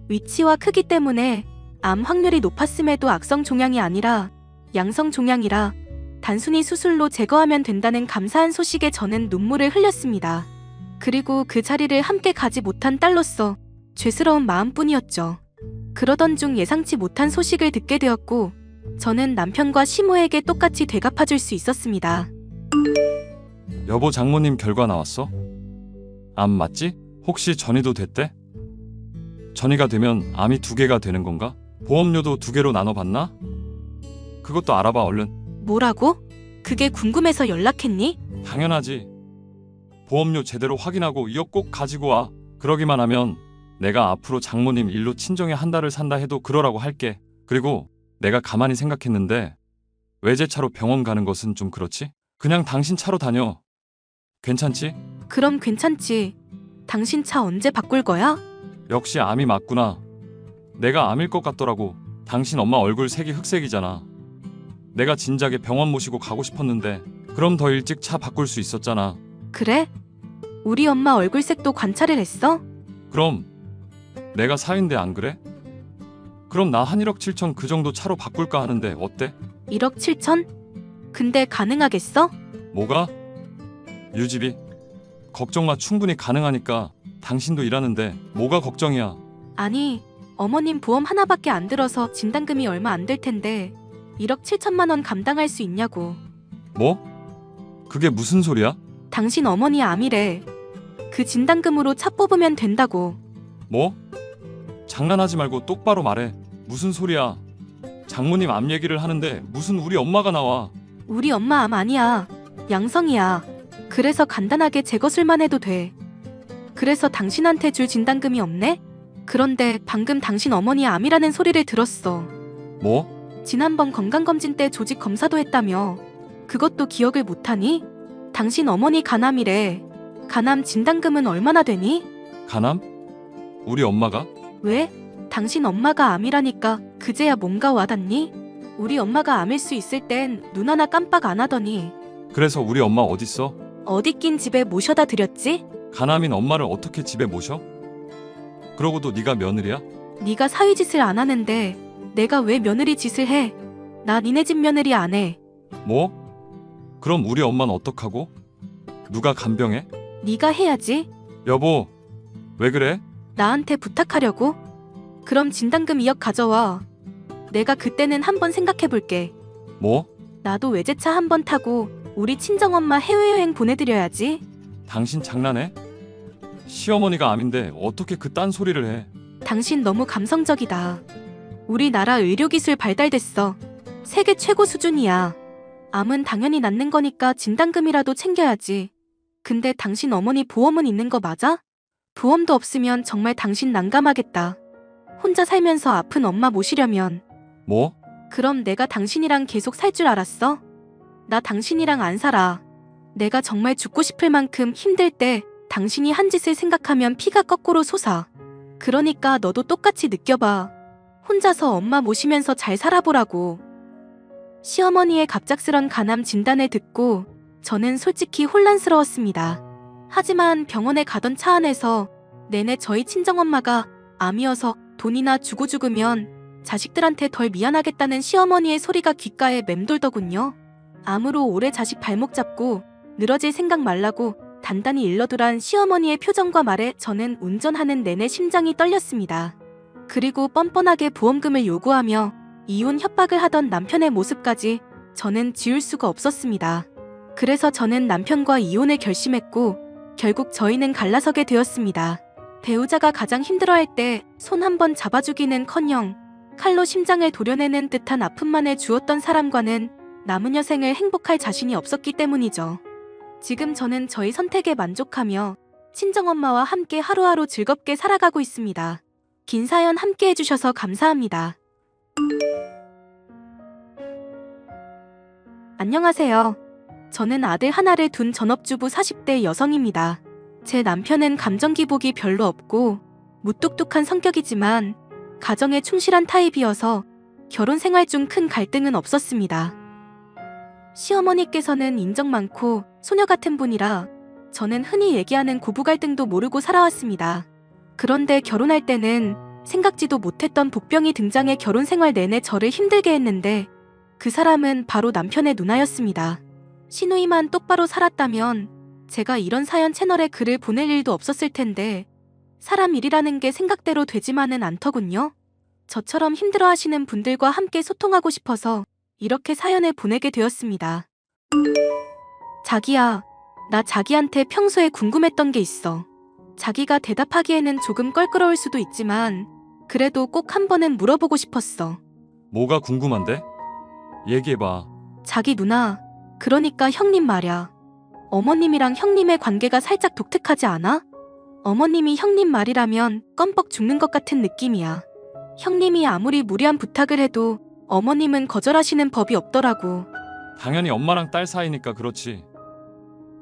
위치와 크기 때문에 암 확률이 높았음에도 악성 종양이 아니라 양성 종양이라 단순히 수술로 제거하면 된다는 감사한 소식에 저는 눈물을 흘렸습니다. 그리고 그 자리를 함께 가지 못한 딸로서 죄스러운 마음뿐이었죠. 그러던 중 예상치 못한 소식을 듣게 되었고 저는 남편과 시모에게 똑같이 되갚아줄 수 있었습니다. 여보 장모님 결과 나왔어? 암 맞지? 혹시 전이도 됐대? 전이가 되면 암이 2개가 되는 건가? 보험료도 2개로 나눠받나? 그것도 알아봐 얼른. 뭐라고? 그게 궁금해서 연락했니? 당연하지. 보험료 제대로 확인하고 2억 꼭 가지고 와. 그러기만 하면 내가 앞으로 장모님 일로 친정에 한 달을 산다 해도 그러라고 할게. 그리고 내가 가만히 생각했는데 외제차로 병원 가는 것은 좀 그렇지? 그냥 당신 차로 다녀. 괜찮지? 그럼 괜찮지. 당신 차 언제 바꿀 거야? 역시 암이 맞구나. 내가 암일 것 같더라고. 당신 엄마 얼굴 색이 흑색이잖아. 내가 진작에 병원 모시고 가고 싶었는데 그럼 더 일찍 차 바꿀 수 있었잖아. 그래? 우리 엄마 얼굴색도 관찰을 했어? 그럼 내가 사위인데 안 그래? 그럼 나 한 1억 7천 그 정도 차로 바꿀까 하는데 어때? 1억 7천? 근데 가능하겠어? 뭐가? 유지비? 걱정 마. 충분히 가능하니까. 당신도 일하는데 뭐가 걱정이야. 아니, 어머님 보험 하나밖에 안 들어서 진단금이 얼마 안 될 텐데 1억 7천만 원 감당할 수 있냐고. 뭐? 그게 무슨 소리야? 당신 어머니 암이래. 그 진단금으로 차 뽑으면 된다고. 뭐? 장난하지 말고 똑바로 말해. 무슨 소리야? 장모님 암 얘기를 하는데 무슨 우리 엄마가 나와. 우리 엄마 암 아니야. 양성이야. 그래서 간단하게 제거술만 해도 돼. 그래서 당신한테 줄 진단금이 없네? 그런데 방금 당신 어머니 암이라는 소리를 들었어. 뭐? 지난번 건강검진 때 조직 검사도 했다며. 그것도 기억을 못하니? 당신 어머니 간암이래. 간암 진단금은 얼마나 되니? 간암? 우리 엄마가? 왜? 당신 엄마가 암이라니까 그제야 뭔가 와닿니? 우리 엄마가 암일 수 있을 땐 눈 하나 깜빡 안 하더니 그래서 우리 엄마 어딨어? 어디 낀 집에 모셔다 드렸지? 간암인 엄마를 어떻게 집에 모셔? 그러고도 네가 며느리야? 네가 사위 짓을 안 하는데 내가 왜 며느리 짓을 해? 나 니네 집 며느리 안 해. 뭐? 그럼 우리 엄마는 어떡하고? 누가 간병해? 네가 해야지. 여보, 왜 그래? 나한테 부탁하려고? 그럼 진단금 2억 가져와. 내가 그때는 한번 생각해볼게. 뭐? 나도 외제차 한번 타고 우리 친정엄마 해외여행 보내드려야지. 당신 장난해? 시어머니가 암인데 어떻게 그딴 소리를 해? 당신 너무 감성적이다. 우리나라 의료기술 발달됐어. 세계 최고 수준이야. 암은 당연히 낫는 거니까 진단금이라도 챙겨야지. 근데 당신 어머니 보험은 있는 거 맞아? 보험도 없으면 정말 당신 난감하겠다. 혼자 살면서 아픈 엄마 모시려면. 뭐? 그럼 내가 당신이랑 계속 살 줄 알았어? 나 당신이랑 안 살아. 내가 정말 죽고 싶을 만큼 힘들 때 당신이 한 짓을 생각하면 피가 거꾸로 솟아. 그러니까 너도 똑같이 느껴봐. 혼자서 엄마 모시면서 잘 살아보라고. 시어머니의 갑작스런 간암 진단을 듣고 저는 솔직히 혼란스러웠습니다. 하지만 병원에 가던 차 안에서 내내 저희 친정엄마가 암이어서 돈이나 주고 죽으면 자식들한테 덜 미안하겠다는 시어머니의 소리가 귓가에 맴돌더군요. 암으로 오래 자식 발목 잡고 늘어질 생각 말라고 단단히 일러두란 시어머니의 표정과 말에 저는 운전하는 내내 심장이 떨렸습니다. 그리고 뻔뻔하게 보험금을 요구하며 이혼 협박을 하던 남편의 모습까지 저는 지울 수가 없었습니다. 그래서 저는 남편과 이혼을 결심했고 결국 저희는 갈라서게 되었습니다. 배우자가 가장 힘들어할 때 손 한 번 잡아주기는커녕 칼로 심장을 도려내는 듯한 아픔만을 주었던 사람과는 남은 여생을 행복할 자신이 없었기 때문이죠. 지금 저는 저희 선택에 만족하며 친정엄마와 함께 하루하루 즐겁게 살아가고 있습니다. 긴 사연 함께 해주셔서 감사합니다. 안녕하세요. 저는 아들 하나를 둔 전업주부 40대 여성입니다. 제 남편은 감정 기복이 별로 없고 무뚝뚝한 성격이지만 가정에 충실한 타입이어서 결혼 생활 중 큰 갈등은 없었습니다. 시어머니께서는 인정 많고 소녀 같은 분이라 저는 흔히 얘기하는 고부 갈등도 모르고 살아왔습니다. 그런데 결혼할 때는 생각지도 못했던 복병이 등장해 결혼 생활 내내 저를 힘들게 했는데 그 사람은 바로 남편의 누나였습니다. 시누이만 똑바로 살았다면 제가 이런 사연 채널에 글을 보낼 일도 없었을 텐데 사람 일이라는 게 생각대로 되지만은 않더군요. 저처럼 힘들어하시는 분들과 함께 소통하고 싶어서 이렇게 사연을 보내게 되었습니다. 자기야, 나 자기한테 평소에 궁금했던 게 있어. 자기가 대답하기에는 조금 껄끄러울 수도 있지만 그래도 꼭 한 번은 물어보고 싶었어. 뭐가 궁금한데? 얘기해봐. 자기 누나, 그러니까 형님 말야. 어머님이랑 형님의 관계가 살짝 독특하지 않아? 어머님이 형님 말이라면 껌뻑 죽는 것 같은 느낌이야. 형님이 아무리 무리한 부탁을 해도 어머님은 거절하시는 법이 없더라고. 당연히 엄마랑 딸 사이니까 그렇지.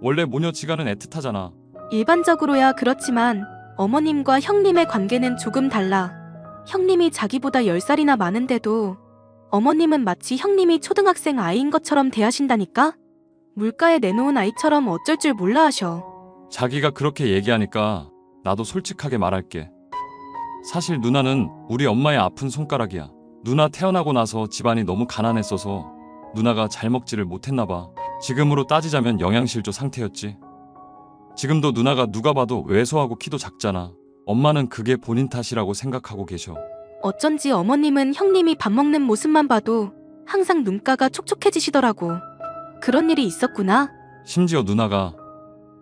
원래 모녀지간은 애틋하잖아. 일반적으로야 그렇지만 어머님과 형님의 관계는 조금 달라. 형님이 자기보다 10살이나 많은데도 어머님은 마치 형님이 초등학생 아이인 것처럼 대하신다니까? 물가에 내놓은 아이처럼 어쩔 줄 몰라 하셔. 자기가 그렇게 얘기하니까 나도 솔직하게 말할게. 사실 누나는 우리 엄마의 아픈 손가락이야. 누나 태어나고 나서 집안이 너무 가난했어서 누나가 잘 먹지를 못했나 봐. 지금으로 따지자면 영양실조 상태였지. 지금도 누나가 누가 봐도 왜소하고 키도 작잖아. 엄마는 그게 본인 탓이라고 생각하고 계셔. 어쩐지 어머님은 형님이 밥 먹는 모습만 봐도 항상 눈가가 촉촉해지시더라고. 그런 일이 있었구나. 심지어 누나가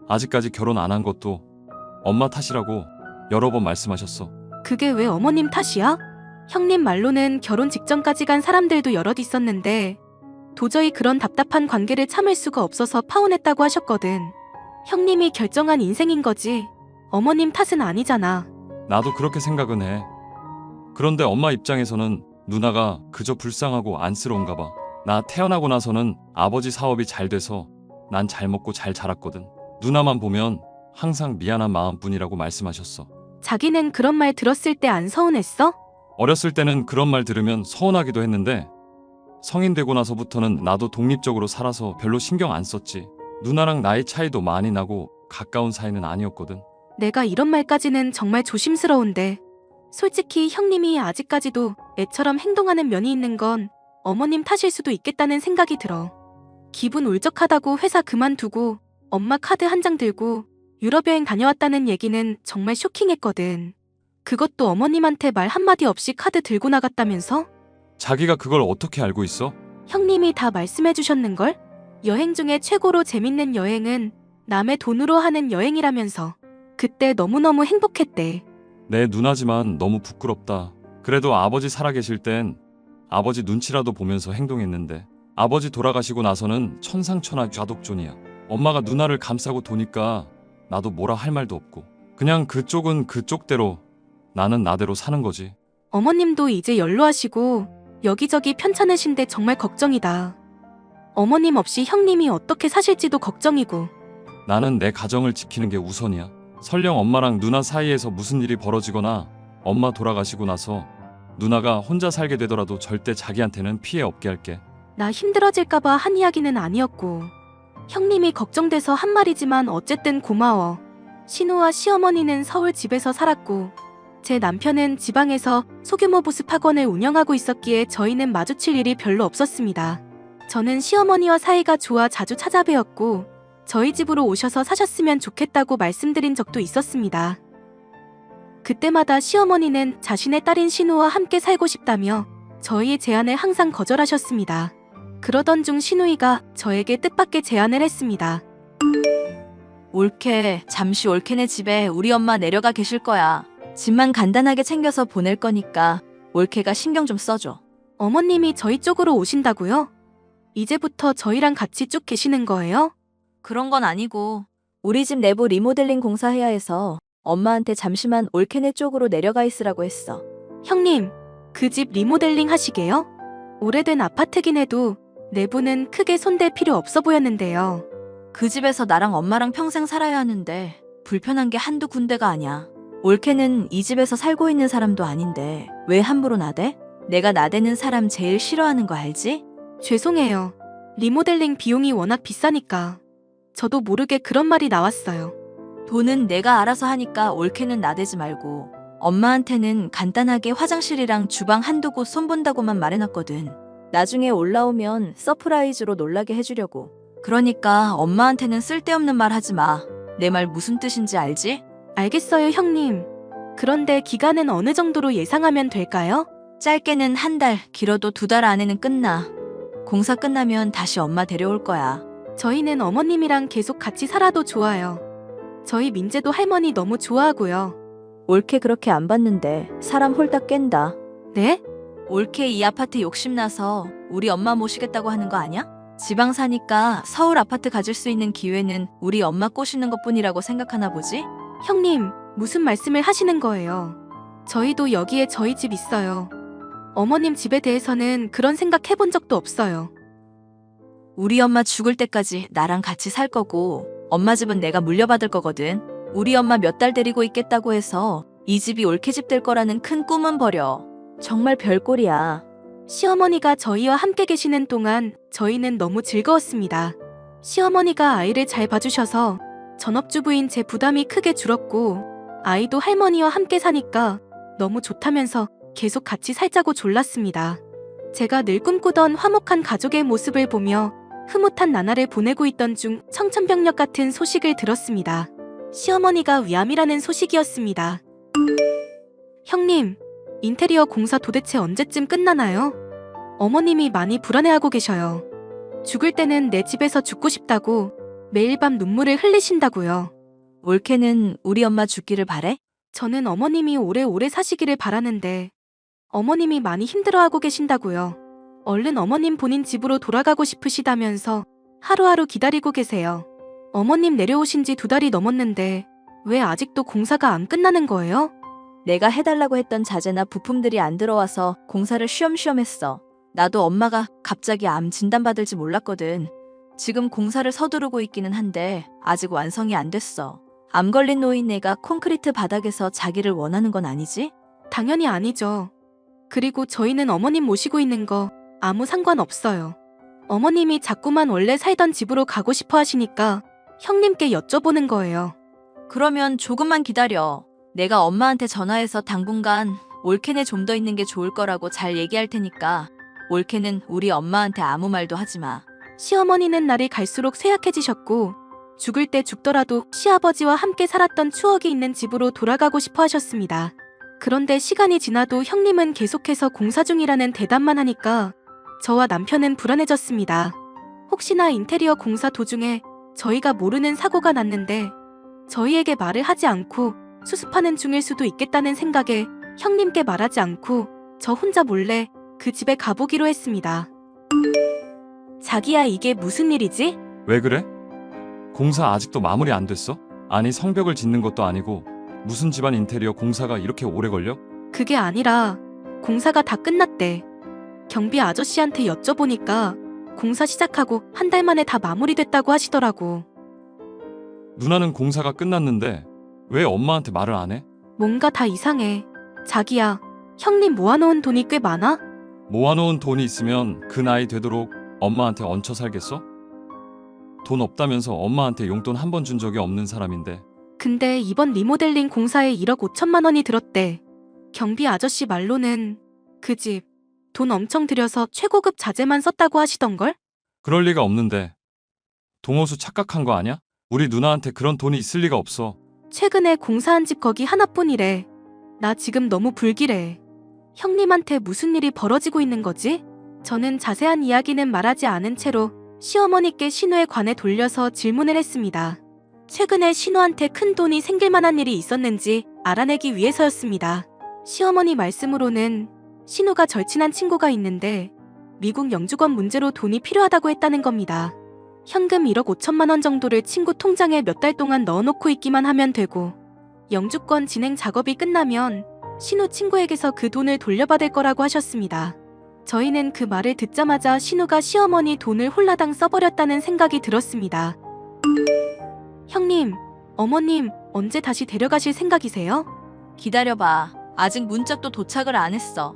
아직까지 결혼 안 한 것도 엄마 탓이라고 여러 번 말씀하셨어. 그게 왜 어머님 탓이야? 형님 말로는 결혼 직전까지 간 사람들도 여럿 있었는데 도저히 그런 답답한 관계를 참을 수가 없어서 파혼했다고 하셨거든. 형님이 결정한 인생인 거지. 어머님 탓은 아니잖아. 나도 그렇게 생각은 해. 그런데 엄마 입장에서는 누나가 그저 불쌍하고 안쓰러운가 봐. 나 태어나고 나서는 아버지 사업이 잘 돼서 난 잘 먹고 잘 자랐거든. 누나만 보면 항상 미안한 마음뿐이라고 말씀하셨어. 자기는 그런 말 들었을 때 안 서운했어? 어렸을 때는 그런 말 들으면 서운하기도 했는데 성인 되고 나서부터는 나도 독립적으로 살아서 별로 신경 안 썼지. 누나랑 나이 차이도 많이 나고 가까운 사이는 아니었거든. 내가 이런 말까지는 정말 조심스러운데 솔직히 형님이 아직까지도 애처럼 행동하는 면이 있는 건 어머님 탓일 수도 있겠다는 생각이 들어. 기분 울적하다고 회사 그만두고 엄마 카드 한 장 들고 유럽 여행 다녀왔다는 얘기는 정말 쇼킹했거든. 그것도 어머님한테 말 한마디 없이 카드 들고 나갔다면서? 자기가 그걸 어떻게 알고 있어? 형님이 다 말씀해 주셨는걸? 여행 중에 최고로 재밌는 여행은 남의 돈으로 하는 여행이라면서. 그때 너무너무 행복했대. 내 누나지만 너무 부끄럽다. 그래도 아버지 살아계실 땐 아버지 눈치라도 보면서 행동했는데 아버지 돌아가시고 나서는 천상천하 좌독존이야. 엄마가 누나를 감싸고 도니까 나도 뭐라 할 말도 없고 그냥 그쪽은 그쪽대로 나는 나대로 사는 거지. 어머님도 이제 연로하시고 여기저기 편찮으신데 정말 걱정이다. 어머님 없이 형님이 어떻게 사실지도 걱정이고. 나는 내 가정을 지키는 게 우선이야. 설령 엄마랑 누나 사이에서 무슨 일이 벌어지거나 엄마 돌아가시고 나서 누나가 혼자 살게 되더라도 절대 자기한테는 피해 없게 할게. 나 힘들어질까봐 한 이야기는 아니었고 형님이 걱정돼서 한 말이지만 어쨌든 고마워. 신우와 시어머니는 서울 집에서 살았고 제 남편은 지방에서 소규모 보습 학원을 운영하고 있었기에 저희는 마주칠 일이 별로 없었습니다. 저는 시어머니와 사이가 좋아 자주 찾아뵈었고 저희 집으로 오셔서 사셨으면 좋겠다고 말씀드린 적도 있었습니다. 그때마다 시어머니는 자신의 딸인 신우와 함께 살고 싶다며 저희의 제안을 항상 거절하셨습니다. 그러던 중 신우이가 저에게 뜻밖의 제안을 했습니다. 올케, 잠시 올케네 집에 우리 엄마 내려가 계실 거야. 집만 간단하게 챙겨서 보낼 거니까 올케가 신경 좀 써줘. 어머님이 저희 쪽으로 오신다고요? 이제부터 저희랑 같이 쭉 계시는 거예요? 그런 건 아니고 우리 집 내부 리모델링 공사해야 해서 엄마한테 잠시만 올케네 쪽으로 내려가 있으라고 했어. 형님, 그 집 리모델링 하시게요? 오래된 아파트긴 해도 내부는 크게 손댈 필요 없어 보였는데요. 그 집에서 나랑 엄마랑 평생 살아야 하는데 불편한 게 한두 군데가 아니야. 올케는 이 집에서 살고 있는 사람도 아닌데 왜 함부로 나대? 내가 나대는 사람 제일 싫어하는 거 알지? 죄송해요. 리모델링 비용이 워낙 비싸니까. 저도 모르게 그런 말이 나왔어요. 돈은 내가 알아서 하니까 올케는 나대지 말고 엄마한테는 간단하게 화장실이랑 주방 한두 곳 손본다고만 말해놨거든. 나중에 올라오면 서프라이즈로 놀라게 해주려고. 그러니까 엄마한테는 쓸데없는 말 하지 마. 내 말 무슨 뜻인지 알지? 알겠어요, 형님. 그런데 기간은 어느 정도로 예상하면 될까요? 짧게는 한 달, 길어도 2달 안에는 끝나. 공사 끝나면 다시 엄마 데려올 거야. 저희는 어머님이랑 계속 같이 살아도 좋아요. 저희 민재도 할머니 너무 좋아하고요. 올케 그렇게 안 봤는데 사람 홀딱 깬다. 네? 올케 이 아파트 욕심나서 우리 엄마 모시겠다고 하는 거 아니야? 지방 사니까 서울 아파트 가질 수 있는 기회는 우리 엄마 꼬시는 것뿐이라고 생각하나 보지? 형님, 무슨 말씀을 하시는 거예요? 저희도 여기에 저희 집 있어요. 어머님 집에 대해서는 그런 생각 해본 적도 없어요. 우리 엄마 죽을 때까지 나랑 같이 살 거고 엄마 집은 내가 물려받을 거거든. 우리 엄마 몇 달 데리고 있겠다고 해서 이 집이 올케 집 될 거라는 큰 꿈은 버려. 정말 별꼴이야. 시어머니가 저희와 함께 계시는 동안 저희는 너무 즐거웠습니다. 시어머니가 아이를 잘 봐주셔서 전업주부인 제 부담이 크게 줄었고 아이도 할머니와 함께 사니까 너무 좋다면서 계속 같이 살자고 졸랐습니다. 제가 늘 꿈꾸던 화목한 가족의 모습을 보며 흐뭇한 나날을 보내고 있던 중 청천벽력 같은 소식을 들었습니다. 시어머니가 위암이라는 소식이었습니다. 형님, 인테리어 공사 도대체 언제쯤 끝나나요? 어머님이 많이 불안해하고 계셔요. 죽을 때는 내 집에서 죽고 싶다고 매일 밤 눈물을 흘리신다고요. 올케는 우리 엄마 죽기를 바래? 저는 어머님이 오래오래 사시기를 바라는데 어머님이 많이 힘들어하고 계신다고요. 얼른 어머님 본인 집으로 돌아가고 싶으시다면서 하루하루 기다리고 계세요. 어머님 내려오신 지 2달이 넘었는데 왜 아직도 공사가 안 끝나는 거예요? 내가 해달라고 했던 자재나 부품들이 안 들어와서 공사를 쉬엄쉬엄 했어. 나도 엄마가 갑자기 암 진단받을지 몰랐거든. 지금 공사를 서두르고 있기는 한데 아직 완성이 안 됐어. 암 걸린 노인네가 콘크리트 바닥에서 자기를 원하는 건 아니지? 당연히 아니죠. 그리고 저희는 어머님 모시고 있는 거 아무 상관없어요. 어머님이 자꾸만 원래 살던 집으로 가고 싶어 하시니까 형님께 여쭤보는 거예요. 그러면 조금만 기다려. 내가 엄마한테 전화해서 당분간 올케네 좀 더 있는 게 좋을 거라고 잘 얘기할 테니까 올케는 우리 엄마한테 아무 말도 하지 마. 시어머니는 날이 갈수록 쇠약해지셨고 죽을 때 죽더라도 시아버지와 함께 살았던 추억이 있는 집으로 돌아가고 싶어 하셨습니다. 그런데 시간이 지나도 형님은 계속해서 공사 중이라는 대답만 하니까 저와 남편은 불안해졌습니다. 혹시나 인테리어 공사 도중에 저희가 모르는 사고가 났는데 저희에게 말을 하지 않고 수습하는 중일 수도 있겠다는 생각에 형님께 말하지 않고 저 혼자 몰래 그 집에 가보기로 했습니다. 자기야, 이게 무슨 일이지? 왜 그래? 공사 아직도 마무리 안 됐어? 아니 성벽을 짓는 것도 아니고 무슨 집안 인테리어 공사가 이렇게 오래 걸려? 그게 아니라 공사가 다 끝났대. 경비 아저씨한테 여쭤보니까 공사 시작하고 한 달 만에 다 마무리됐다고 하시더라고. 누나는 공사가 끝났는데 왜 엄마한테 말을 안 해? 뭔가 다 이상해. 자기야, 형님 모아놓은 돈이 꽤 많아? 모아놓은 돈이 있으면 그 나이 되도록 엄마한테 얹혀 살겠어? 돈 없다면서 엄마한테 용돈 한 번 준 적이 없는 사람인데. 근데 이번 리모델링 공사에 1억 5천만 원이 들었대. 경비 아저씨 말로는 그 집 돈 엄청 들여서 최고급 자재만 썼다고 하시던걸? 그럴 리가 없는데. 동호수 착각한 거 아냐? 우리 누나한테 그런 돈이 있을 리가 없어. 최근에 공사한 집 거기 하나뿐이래. 나 지금 너무 불길해. 형님한테 무슨 일이 벌어지고 있는 거지? 저는 자세한 이야기는 말하지 않은 채로 시어머니께 신우에 관해 돌려서 질문을 했습니다. 최근에 신우한테 큰 돈이 생길 만한 일이 있었는지 알아내기 위해서였습니다. 시어머니 말씀으로는 신우가 절친한 친구가 있는데 미국 영주권 문제로 돈이 필요하다고 했다는 겁니다. 현금 1억 5천만 원 정도를 친구 통장에 몇 달 동안 넣어놓고 있기만 하면 되고 영주권 진행 작업이 끝나면 신우 친구에게서 그 돈을 돌려받을 거라고 하셨습니다. 저희는 그 말을 듣자마자 신우가 시어머니 돈을 홀라당 써버렸다는 생각이 들었습니다. 형님, 어머님 언제 다시 데려가실 생각이세요? 기다려봐. 아직 문짝도 도착을 안 했어.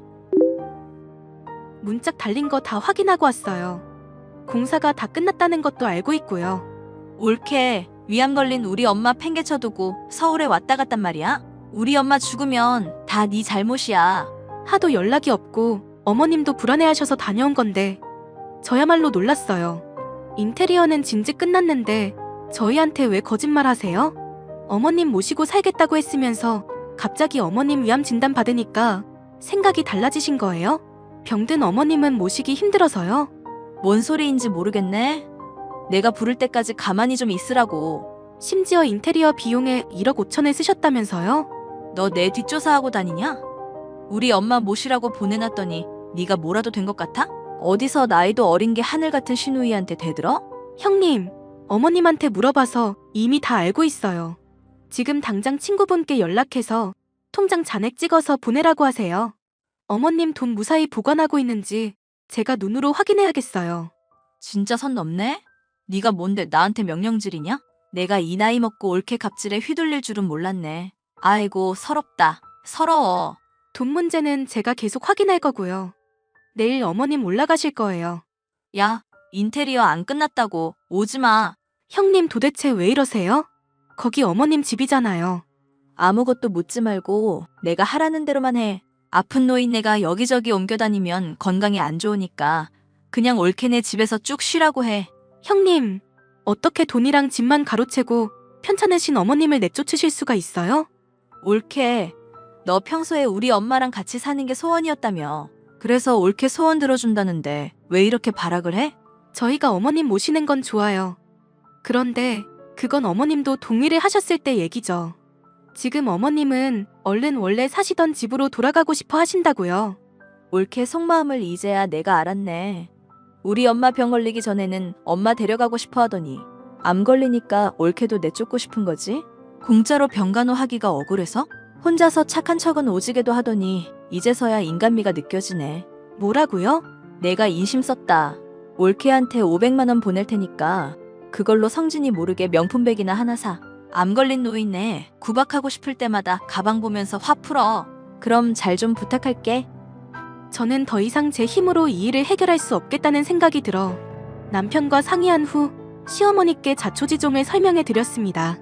문짝 달린 거 다 확인하고 왔어요. 공사가 다 끝났다는 것도 알고 있고요. 옳게 위암 걸린 우리 엄마 팽개쳐두고 서울에 왔다 갔단 말이야? 우리 엄마 죽으면 다 네 잘못이야. 하도 연락이 없고 어머님도 불안해하셔서 다녀온 건데 저야말로 놀랐어요. 인테리어는 진즉 끝났는데 저희한테 왜 거짓말 하세요? 어머님 모시고 살겠다고 했으면서 갑자기 어머님 위암 진단 받으니까 생각이 달라지신 거예요? 병든 어머님은 모시기 힘들어서요? 뭔 소리인지 모르겠네. 내가 부를 때까지 가만히 좀 있으라고. 심지어 인테리어 비용에 1억 5천을 쓰셨다면서요? 너 내 뒷조사하고 다니냐? 우리 엄마 모시라고 보내놨더니 네가 뭐라도 된 것 같아? 어디서 나이도 어린 게 하늘 같은 신우이한테 대들어? 형님, 어머님한테 물어봐서 이미 다 알고 있어요. 지금 당장 친구분께 연락해서 통장 잔액 찍어서 보내라고 하세요. 어머님 돈 무사히 보관하고 있는지 제가 눈으로 확인해야겠어요. 진짜 선 넘네? 네가 뭔데 나한테 명령질이냐? 내가 이 나이 먹고 옳게 갑질에 휘둘릴 줄은 몰랐네. 아이고 서럽다. 서러워. 돈 문제는 제가 계속 확인할 거고요. 내일 어머님 올라가실 거예요. 야, 인테리어 안 끝났다고. 오지 마. 형님 도대체 왜 이러세요? 거기 어머님 집이잖아요. 아무것도 묻지 말고 내가 하라는 대로만 해. 아픈 노인네가 여기저기 옮겨다니면 건강에 안 좋으니까 그냥 옳게네 집에서 쭉 쉬라고 해. 형님, 어떻게 돈이랑 집만 가로채고 편찮으신 어머님을 내쫓으실 수가 있어요? 옳게. 너 평소에 우리 엄마랑 같이 사는 게 소원이었다며. 그래서 옳게 소원 들어준다는데 왜 이렇게 발악을 해? 저희가 어머님 모시는 건 좋아요. 그런데 그건 어머님도 동의를 하셨을 때 얘기죠. 지금 어머님은 얼른 원래 사시던 집으로 돌아가고 싶어 하신다고요. 옳게 속마음을 이제야 내가 알았네. 우리 엄마 병 걸리기 전에는 엄마 데려가고 싶어 하더니 암 걸리니까 옳게도 내쫓고 싶은 거지? 공짜로 병간호하기가 억울해서? 혼자서 착한 척은 오지게도 하더니 이제서야 인간미가 느껴지네. 뭐라고요? 내가 인심 썼다. 옳게한테 500만 원 보낼 테니까 그걸로 성진이 모르게 명품백이나 하나 사. 암 걸린 노인네 구박하고 싶을 때마다 가방 보면서 화 풀어. 그럼 잘 좀 부탁할게. 저는 더 이상 제 힘으로 이 일을 해결할 수 없겠다는 생각이 들어 남편과 상의한 후 시어머니께 자초지종을 설명해 드렸습니다.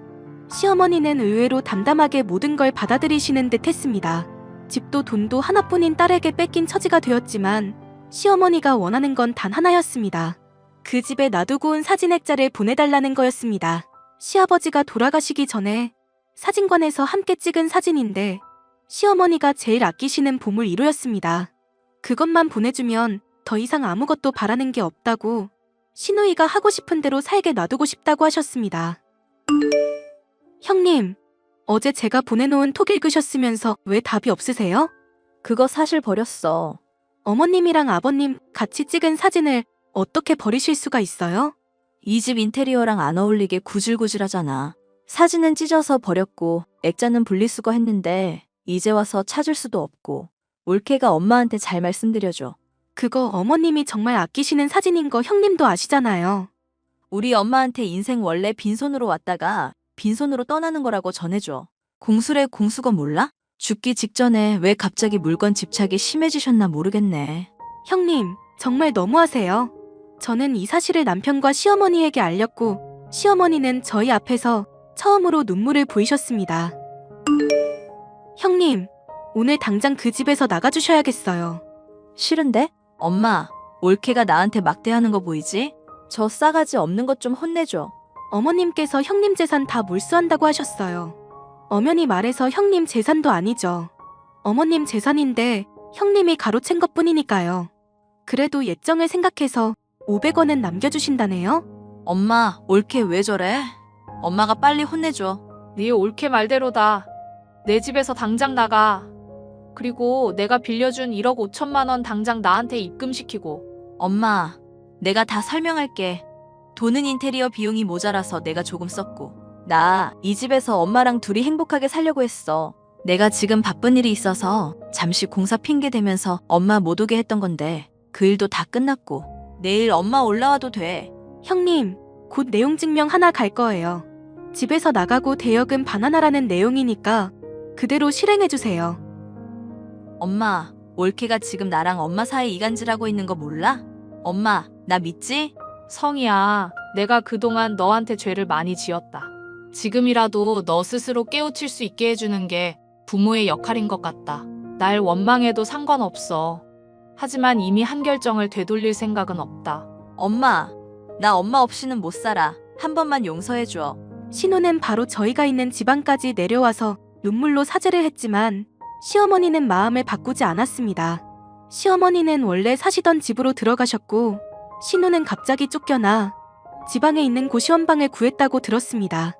시어머니는 의외로 담담하게 모든 걸 받아들이시는 듯 했습니다. 집도 돈도 하나뿐인 딸에게 뺏긴 처지가 되었지만 시어머니가 원하는 건 단 하나였습니다. 그 집에 놔두고 온 사진 액자를 보내달라는 거였습니다. 시아버지가 돌아가시기 전에 사진관에서 함께 찍은 사진인데 시어머니가 제일 아끼시는 보물 1호였습니다. 그것만 보내주면 더 이상 아무것도 바라는 게 없다고 시누이가 하고 싶은 대로 살게 놔두고 싶다고 하셨습니다. 형님, 어제 제가 보내놓은 톡 읽으셨으면서 왜 답이 없으세요? 그거 사실 버렸어. 어머님이랑 아버님 같이 찍은 사진을 어떻게 버리실 수가 있어요? 이 집 인테리어랑 안 어울리게 구질구질하잖아. 사진은 찢어서 버렸고 액자는 분리수거 했는데 이제 와서 찾을 수도 없고 올케가 엄마한테 잘 말씀드려줘. 그거 어머님이 정말 아끼시는 사진인 거 형님도 아시잖아요. 우리 엄마한테 인생 원래 빈손으로 왔다가 빈손으로 떠나는 거라고 전해줘. 공수래 공수거 몰라? 죽기 직전에 왜 갑자기 물건 집착이 심해지셨나 모르겠네. 형님, 정말 너무하세요. 저는 이 사실을 남편과 시어머니에게 알렸고 시어머니는 저희 앞에서 처음으로 눈물을 보이셨습니다. 형님, 오늘 당장 그 집에서 나가주셔야겠어요. 싫은데? 엄마, 올케가 나한테 막대하는 거 보이지? 저 싸가지 없는 것 좀 혼내줘. 어머님께서 형님 재산 다 몰수한다고 하셨어요. 엄연히 말해서 형님 재산도 아니죠. 어머님 재산인데 형님이 가로챈 것뿐이니까요. 그래도 예정을 생각해서 500원은 남겨주신다네요? 엄마, 올케 왜 저래? 엄마가 빨리 혼내줘. 네 옳게 말대로다. 내 집에서 당장 나가. 그리고 내가 빌려준 1억 5천만 원 당장 나한테 입금시키고. 엄마, 내가 다 설명할게. 돈은 인테리어 비용이 모자라서 내가 조금 썼고. 나 이 집에서 엄마랑 둘이 행복하게 살려고 했어. 내가 지금 바쁜 일이 있어서 잠시 공사 핑계 대면서 엄마 못 오게 했던 건데 그 일도 다 끝났고 내일 엄마 올라와도 돼. 형님, 곧 내용 증명 하나 갈 거예요. 집에서 나가고 대여금 반환하라는 내용이니까 그대로 실행해주세요. 엄마, 올케가 지금 나랑 엄마 사이 이간질하고 있는 거 몰라? 엄마, 나 믿지? 성희야, 내가 그동안 너한테 죄를 많이 지었다. 지금이라도 너 스스로 깨우칠 수 있게 해주는 게 부모의 역할인 것 같다. 날 원망해도 상관없어. 하지만 이미 한 결정을 되돌릴 생각은 없다. 엄마, 나 엄마 없이는 못 살아. 한 번만 용서해줘. 신우는 바로 저희가 있는 지방까지 내려와서 눈물로 사죄를 했지만 시어머니는 마음을 바꾸지 않았습니다. 시어머니는 원래 사시던 집으로 들어가셨고 신우는 갑자기 쫓겨나 지방에 있는 고시원방을 구했다고 들었습니다.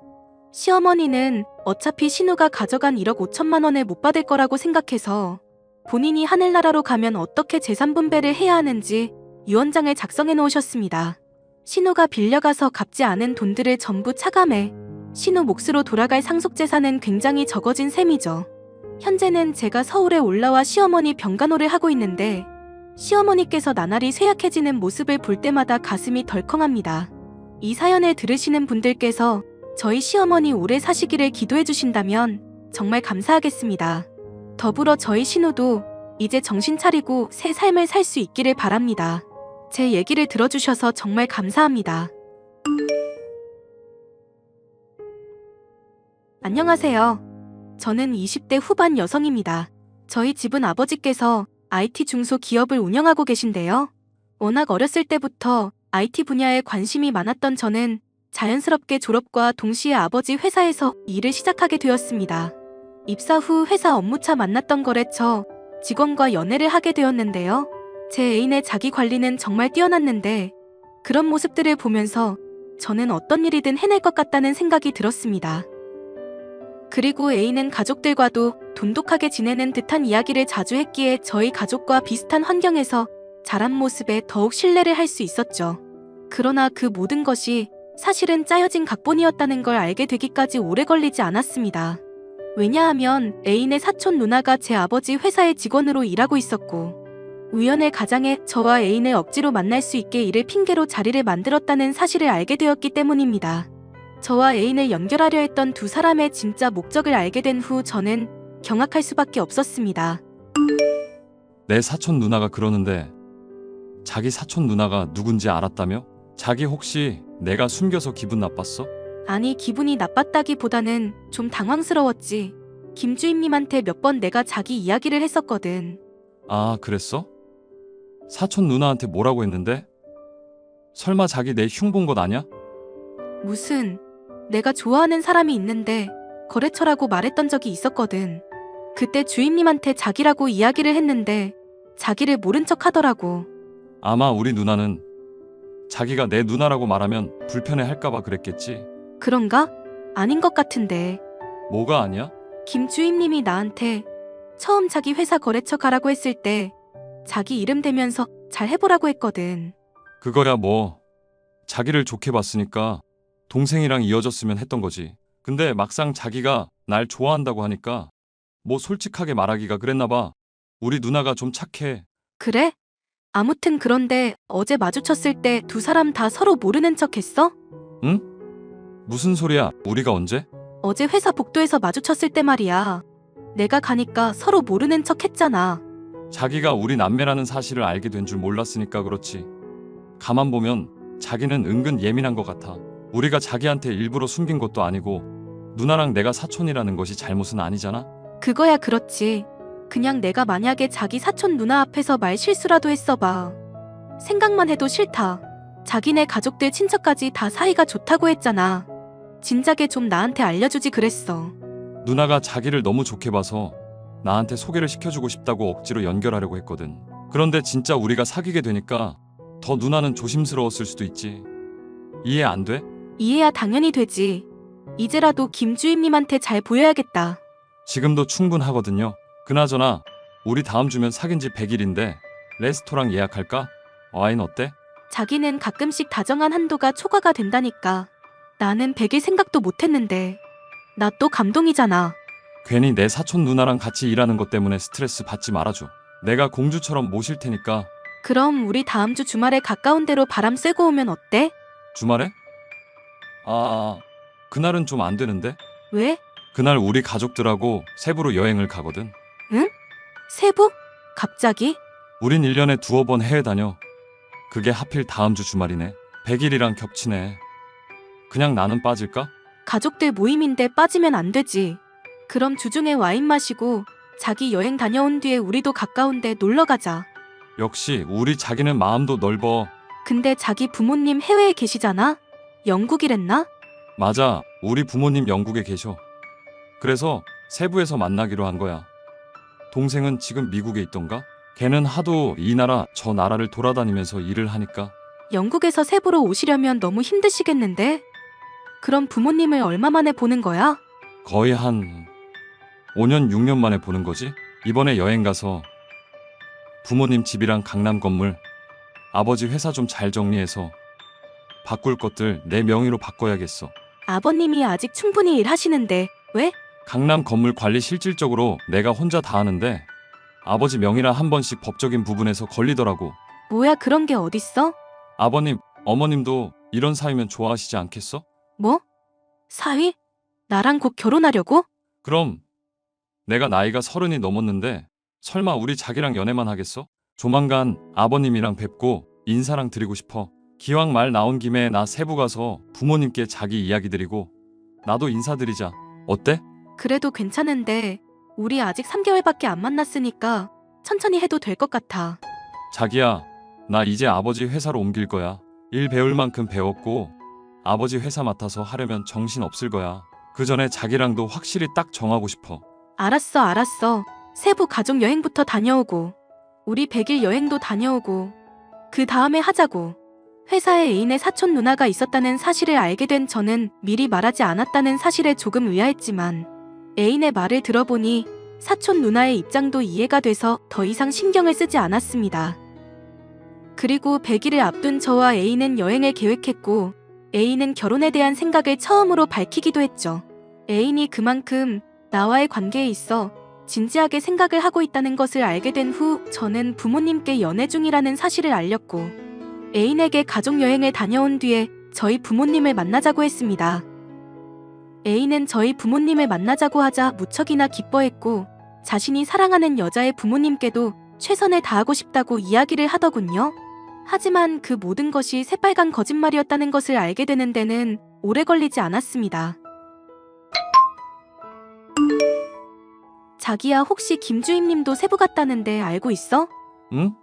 시어머니는 어차피 신우가 가져간 1억 5천만 원을 못 받을 거라고 생각해서 본인이 하늘나라로 가면 어떻게 재산 분배를 해야 하는지 유언장을 작성해 놓으셨습니다. 신우가 빌려가서 갚지 않은 돈들을 전부 차감해 신우 몫으로 돌아갈 상속재산은 굉장히 적어진 셈이죠. 현재는 제가 서울에 올라와 시어머니 병간호를 하고 있는데 시어머니께서 나날이 쇠약해지는 모습을 볼 때마다 가슴이 덜컹합니다. 이 사연을 들으시는 분들께서 저희 시어머니 오래 사시기를 기도해 주신다면 정말 감사하겠습니다. 더불어 저희 신우도 이제 정신 차리고 새 삶을 살 수 있기를 바랍니다. 제 얘기를 들어주셔서 정말 감사합니다. 안녕하세요. 저는 20대 후반 여성입니다. 저희 집은 아버지께서 IT 중소 기업을 운영하고 계신데요. 워낙 어렸을 때부터 IT 분야에 관심이 많았던 저는 자연스럽게 졸업과 동시에 아버지 회사에서 일을 시작하게 되었습니다. 입사 후 회사 업무차 만났던 거래처 직원과 연애를 하게 되었는데요. 제 애인의 자기 관리는 정말 뛰어났는데 그런 모습들을 보면서 저는 어떤 일이든 해낼 것 같다는 생각이 들었습니다. 그리고 애인은 가족들과도 돈독하게 지내는 듯한 이야기를 자주 했기에 저희 가족과 비슷한 환경에서 자란 모습에 더욱 신뢰를 할 수 있었죠. 그러나 그 모든 것이 사실은 짜여진 각본이었다는 걸 알게 되기까지 오래 걸리지 않았습니다. 왜냐하면 애인의 사촌 누나가 제 아버지 회사의 직원으로 일하고 있었고 우연의 가장에 저와 애인을 억지로 만날 수 있게 이를 핑계로 자리를 만들었다는 사실을 알게 되었기 때문입니다. 저와 애인을 연결하려 했던 두 사람의 진짜 목적을 알게 된 후 저는 경악할 수밖에 없었습니다. 내 사촌 누나가 그러는데 자기 사촌 누나가 누군지 알았다며? 자기 혹시 내가 숨겨서 기분 나빴어? 아니, 기분이 나빴다기보다는 좀 당황스러웠지. 김주임님한테 몇 번 내가 자기 이야기를 했었거든. 아, 그랬어? 사촌 누나한테 뭐라고 했는데? 설마 자기 내 흉 본 것 아냐? 무슨, 내가 좋아하는 사람이 있는데 거래처라고 말했던 적이 있었거든. 그때 주임님한테 자기라고 이야기를 했는데 자기를 모른 척 하더라고. 아마 우리 누나는 자기가 내 누나라고 말하면 불편해 할까봐 그랬겠지. 그런가? 아닌 것 같은데. 뭐가 아니야? 김 주임님이 나한테 처음 자기 회사 거래처 가라고 했을 때 자기 이름 대면서 잘 해보라고 했거든. 그거야 뭐 자기를 좋게 봤으니까 동생이랑 이어졌으면 했던 거지. 근데 막상 자기가 날 좋아한다고 하니까 뭐 솔직하게 말하기가 그랬나 봐. 우리 누나가 좀 착해. 그래? 아무튼 그런데 어제 마주쳤을 때 두 사람 다 서로 모르는 척 했어? 응? 무슨 소리야? 우리가 언제? 어제 회사 복도에서 마주쳤을 때 말이야. 내가 가니까 서로 모르는 척 했잖아. 자기가 우리 남매라는 사실을 알게 된 줄 몰랐으니까 그렇지. 가만 보면 자기는 은근 예민한 것 같아. 우리가 자기한테 일부러 숨긴 것도 아니고 누나랑 내가 사촌이라는 것이 잘못은 아니잖아? 그거야 그렇지. 그냥 내가 만약에 자기 사촌 누나 앞에서 말 실수라도 했어봐. 생각만 해도 싫다. 자기네 가족들 친척까지 다 사이가 좋다고 했잖아. 진작에 좀 나한테 알려주지 그랬어. 누나가 자기를 너무 좋게 봐서 나한테 소개를 시켜주고 싶다고 억지로 연결하려고 했거든. 그런데 진짜 우리가 사귀게 되니까 더 누나는 조심스러웠을 수도 있지. 이해 안 돼? 이해야 당연히 되지. 이제라도 김 주임님한테 잘 보여야겠다. 지금도 충분하거든요. 그나저나 우리 다음 주면 사귄 지 100일인데 레스토랑 예약할까? 와인 어때? 자기는 가끔씩 다정한 한도가 초과가 된다니까. 나는 100일 생각도 못했는데. 나 또 감동이잖아. 괜히 내 사촌 누나랑 같이 일하는 것 때문에 스트레스 받지 말아줘. 내가 공주처럼 모실 테니까. 그럼 우리 다음 주 주말에 가까운 데로 바람 쐬고 오면 어때? 주말에? 그날은 좀 안 되는데? 왜? 그날 우리 가족들하고 세부로 여행을 가거든. 응? 세부? 갑자기? 우린 1년에 두어 번 해외 다녀. 그게 하필 다음 주 주말이네. 100일이랑 겹치네. 그냥 나는 빠질까? 가족들 모임인데 빠지면 안 되지. 그럼 주중에 와인 마시고 자기 여행 다녀온 뒤에 우리도 가까운데 놀러 가자. 역시 우리 자기는 마음도 넓어. 근데 자기 부모님 해외에 계시잖아? 영국이랬나? 맞아. 우리 부모님 영국에 계셔. 그래서 세부에서 만나기로 한 거야. 동생은 지금 미국에 있던가? 걔는 하도 이 나라 저 나라를 돌아다니면서 일을 하니까. 영국에서 세부로 오시려면 너무 힘드시겠는데? 그럼 부모님을 얼마 만에 보는 거야? 거의 한 5년, 6년 만에 보는 거지? 이번에 여행 가서 부모님 집이랑 강남 건물, 아버지 회사 좀 잘 정리해서 바꿀 것들 내 명의로 바꿔야겠어. 아버님이 아직 충분히 일하시는데 왜? 강남 건물 관리 실질적으로 내가 혼자 다 하는데 아버지 명의라 한 번씩 법적인 부분에서 걸리더라고. 뭐야 그런 게 어딨어? 아버님, 어머님도 이런 사이면 좋아하시지 않겠어? 뭐? 사위? 나랑 곧 결혼하려고? 그럼 내가 나이가 30이 넘었는데 설마 우리 자기랑 연애만 하겠어? 조만간 아버님이랑 뵙고 인사랑 드리고 싶어. 기왕 말 나온 김에 나 세부 가서 부모님께 자기 이야기 드리고 나도 인사드리자. 어때? 그래도 괜찮은데 우리 아직 3개월밖에 안 만났으니까 천천히 해도 될 것 같아. 자기야, 나 이제 아버지 회사로 옮길 거야. 일 배울 만큼 배웠고 아버지 회사 맡아서 하려면 정신 없을 거야. 그 전에 자기랑도 확실히 딱 정하고 싶어. 알았어. 세부 가족 여행부터 다녀오고 우리 100일 여행도 다녀오고 그 다음에 하자고. 회사에 애인의 사촌 누나가 있었다는 사실을 알게 된 저는 미리 말하지 않았다는 사실에 조금 의아했지만 애인의 말을 들어보니 사촌 누나의 입장도 이해가 돼서 더 이상 신경을 쓰지 않았습니다. 그리고 100일을 앞둔 저와 애인은 여행을 계획했고 애인은 결혼에 대한 생각을 처음으로 밝히기도 했죠. 애인이 그만큼 나와의 관계에 있어 진지하게 생각을 하고 있다는 것을 알게 된 후 저는 부모님께 연애 중이라는 사실을 알렸고 애인에게 가족여행을 다녀온 뒤에 저희 부모님을 만나자고 했습니다. 애인은 저희 부모님을 만나자고 하자 무척이나 기뻐했고 자신이 사랑하는 여자의 부모님께도 최선을 다하고 싶다고 이야기를 하더군요. 하지만 그 모든 것이 새빨간 거짓말이었다는 것을 알게 되는 데는 오래 걸리지 않았습니다. 자기야 혹시 김주임님도 세부 갔다는데 알고 있어? 응?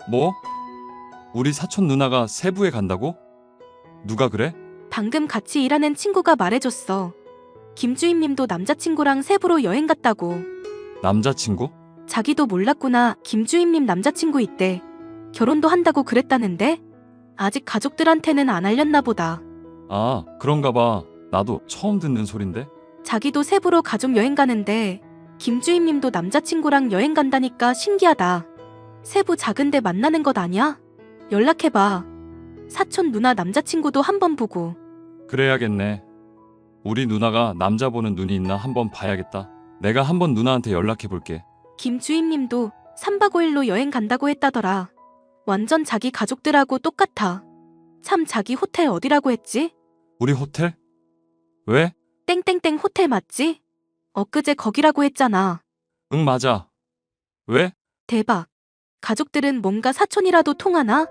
뭐? 우리 사촌 누나가 세부에 간다고? 누가 그래? 방금 같이 일하는 친구가 말해줬어. 김주임님도 남자친구랑 세부로 여행 갔다고. 남자친구? 자기도 몰랐구나. 김주임님 남자친구 있대. 결혼도 한다고 그랬다는데? 아직 가족들한테는 안 알렸나 보다. 아, 그런가 봐. 나도 처음 듣는 소린데? 자기도 세부로 가족 여행 가는데 김주임님도 남자친구랑 여행 간다니까 신기하다. 세부 작은데 만나는 것 아니야? 연락해봐. 사촌 누나 남자친구도 한번 보고. 그래야겠네. 우리 누나가 남자 보는 눈이 있나 한번 봐야겠다. 내가 한번 누나한테 연락해 볼게. 김주임님도 3박 5일로 여행 간다고 했다더라. 완전 자기 가족들하고 똑같아. 참 자기 호텔 어디라고 했지? 우리 호텔? 왜? 땡땡땡 호텔 맞지? 엊그제 거기라고 했잖아. 응, 맞아. 왜? 대박. 가족들은 뭔가 사촌이라도 통하나?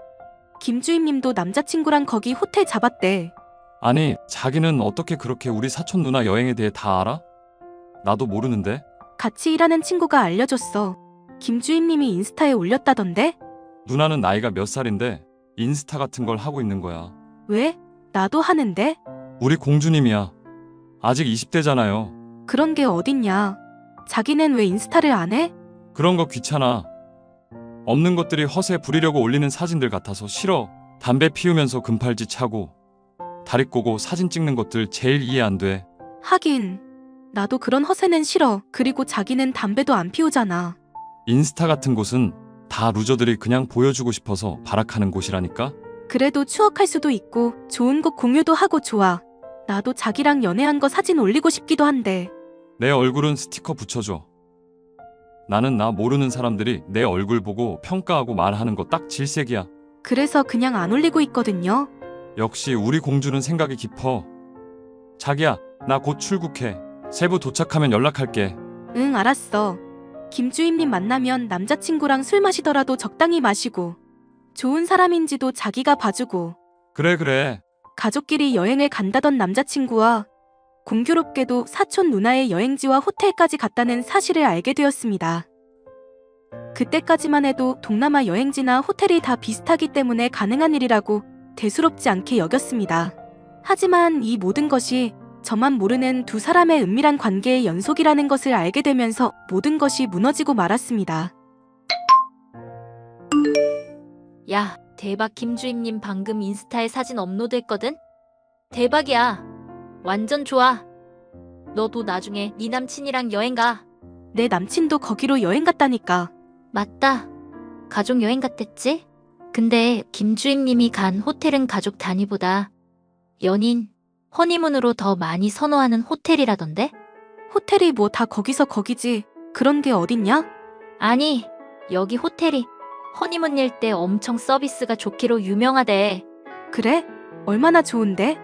김주임님도 남자친구랑 거기 호텔 잡았대. 아니, 자기는 어떻게 그렇게 우리 사촌 누나 여행에 대해 다 알아? 나도 모르는데. 같이 일하는 친구가 알려줬어. 김주임님이 인스타에 올렸다던데? 누나는 나이가 몇 살인데 인스타 같은 걸 하고 있는 거야. 왜? 나도 하는데? 우리 공주님이야. 아직 20대잖아요. 그런 게 어딨냐. 자기는 왜 인스타를 안 해? 그런 거 귀찮아. 없는 것들이 허세 부리려고 올리는 사진들 같아서 싫어. 담배 피우면서 금팔찌 차고 다리 꼬고 사진 찍는 것들 제일 이해 안 돼. 하긴 나도 그런 허세는 싫어. 그리고 자기는 담배도 안 피우잖아. 인스타 같은 곳은 다 루저들이 그냥 보여주고 싶어서 발악하는 곳이라니까? 그래도 추억할 수도 있고 좋은 곳 공유도 하고 좋아. 나도 자기랑 연애한 거 사진 올리고 싶기도 한데. 내 얼굴은 스티커 붙여줘. 나는 나 모르는 사람들이 내 얼굴 보고 평가하고 말하는 거 딱 질색이야. 그래서 그냥 안 올리고 있거든요. 역시 우리 공주는 생각이 깊어. 자기야, 나 곧 출국해. 세부 도착하면 연락할게. 응, 알았어. 김주임님 만나면 남자친구랑 술 마시더라도 적당히 마시고 좋은 사람인지도 자기가 봐주고. 그래. 가족끼리 여행을 간다던 남자친구와 공교롭게도 사촌 누나의 여행지와 호텔까지 갔다는 사실을 알게 되었습니다. 그때까지만 해도 동남아 여행지나 호텔이 다 비슷하기 때문에 가능한 일이라고 대수롭지 않게 여겼습니다. 하지만 이 모든 것이 저만 모르는 두 사람의 은밀한 관계의 연속이라는 것을 알게 되면서 모든 것이 무너지고 말았습니다. 야, 대박. 김주임님 방금 인스타에 사진 업로드했거든? 대박이야. 완전 좋아. 너도 나중에 네 남친이랑 여행 가. 내 남친도 거기로 여행 갔다니까. 맞다. 가족 여행 갔댔지? 근데 김주임님이 간 호텔은 가족 단위보다 연인, 허니문으로 더 많이 선호하는 호텔이라던데? 호텔이 뭐 다 거기서 거기지. 그런 게 어딨냐? 아니, 여기 호텔이 허니문일 때 엄청 서비스가 좋기로 유명하대. 그래? 얼마나 좋은데?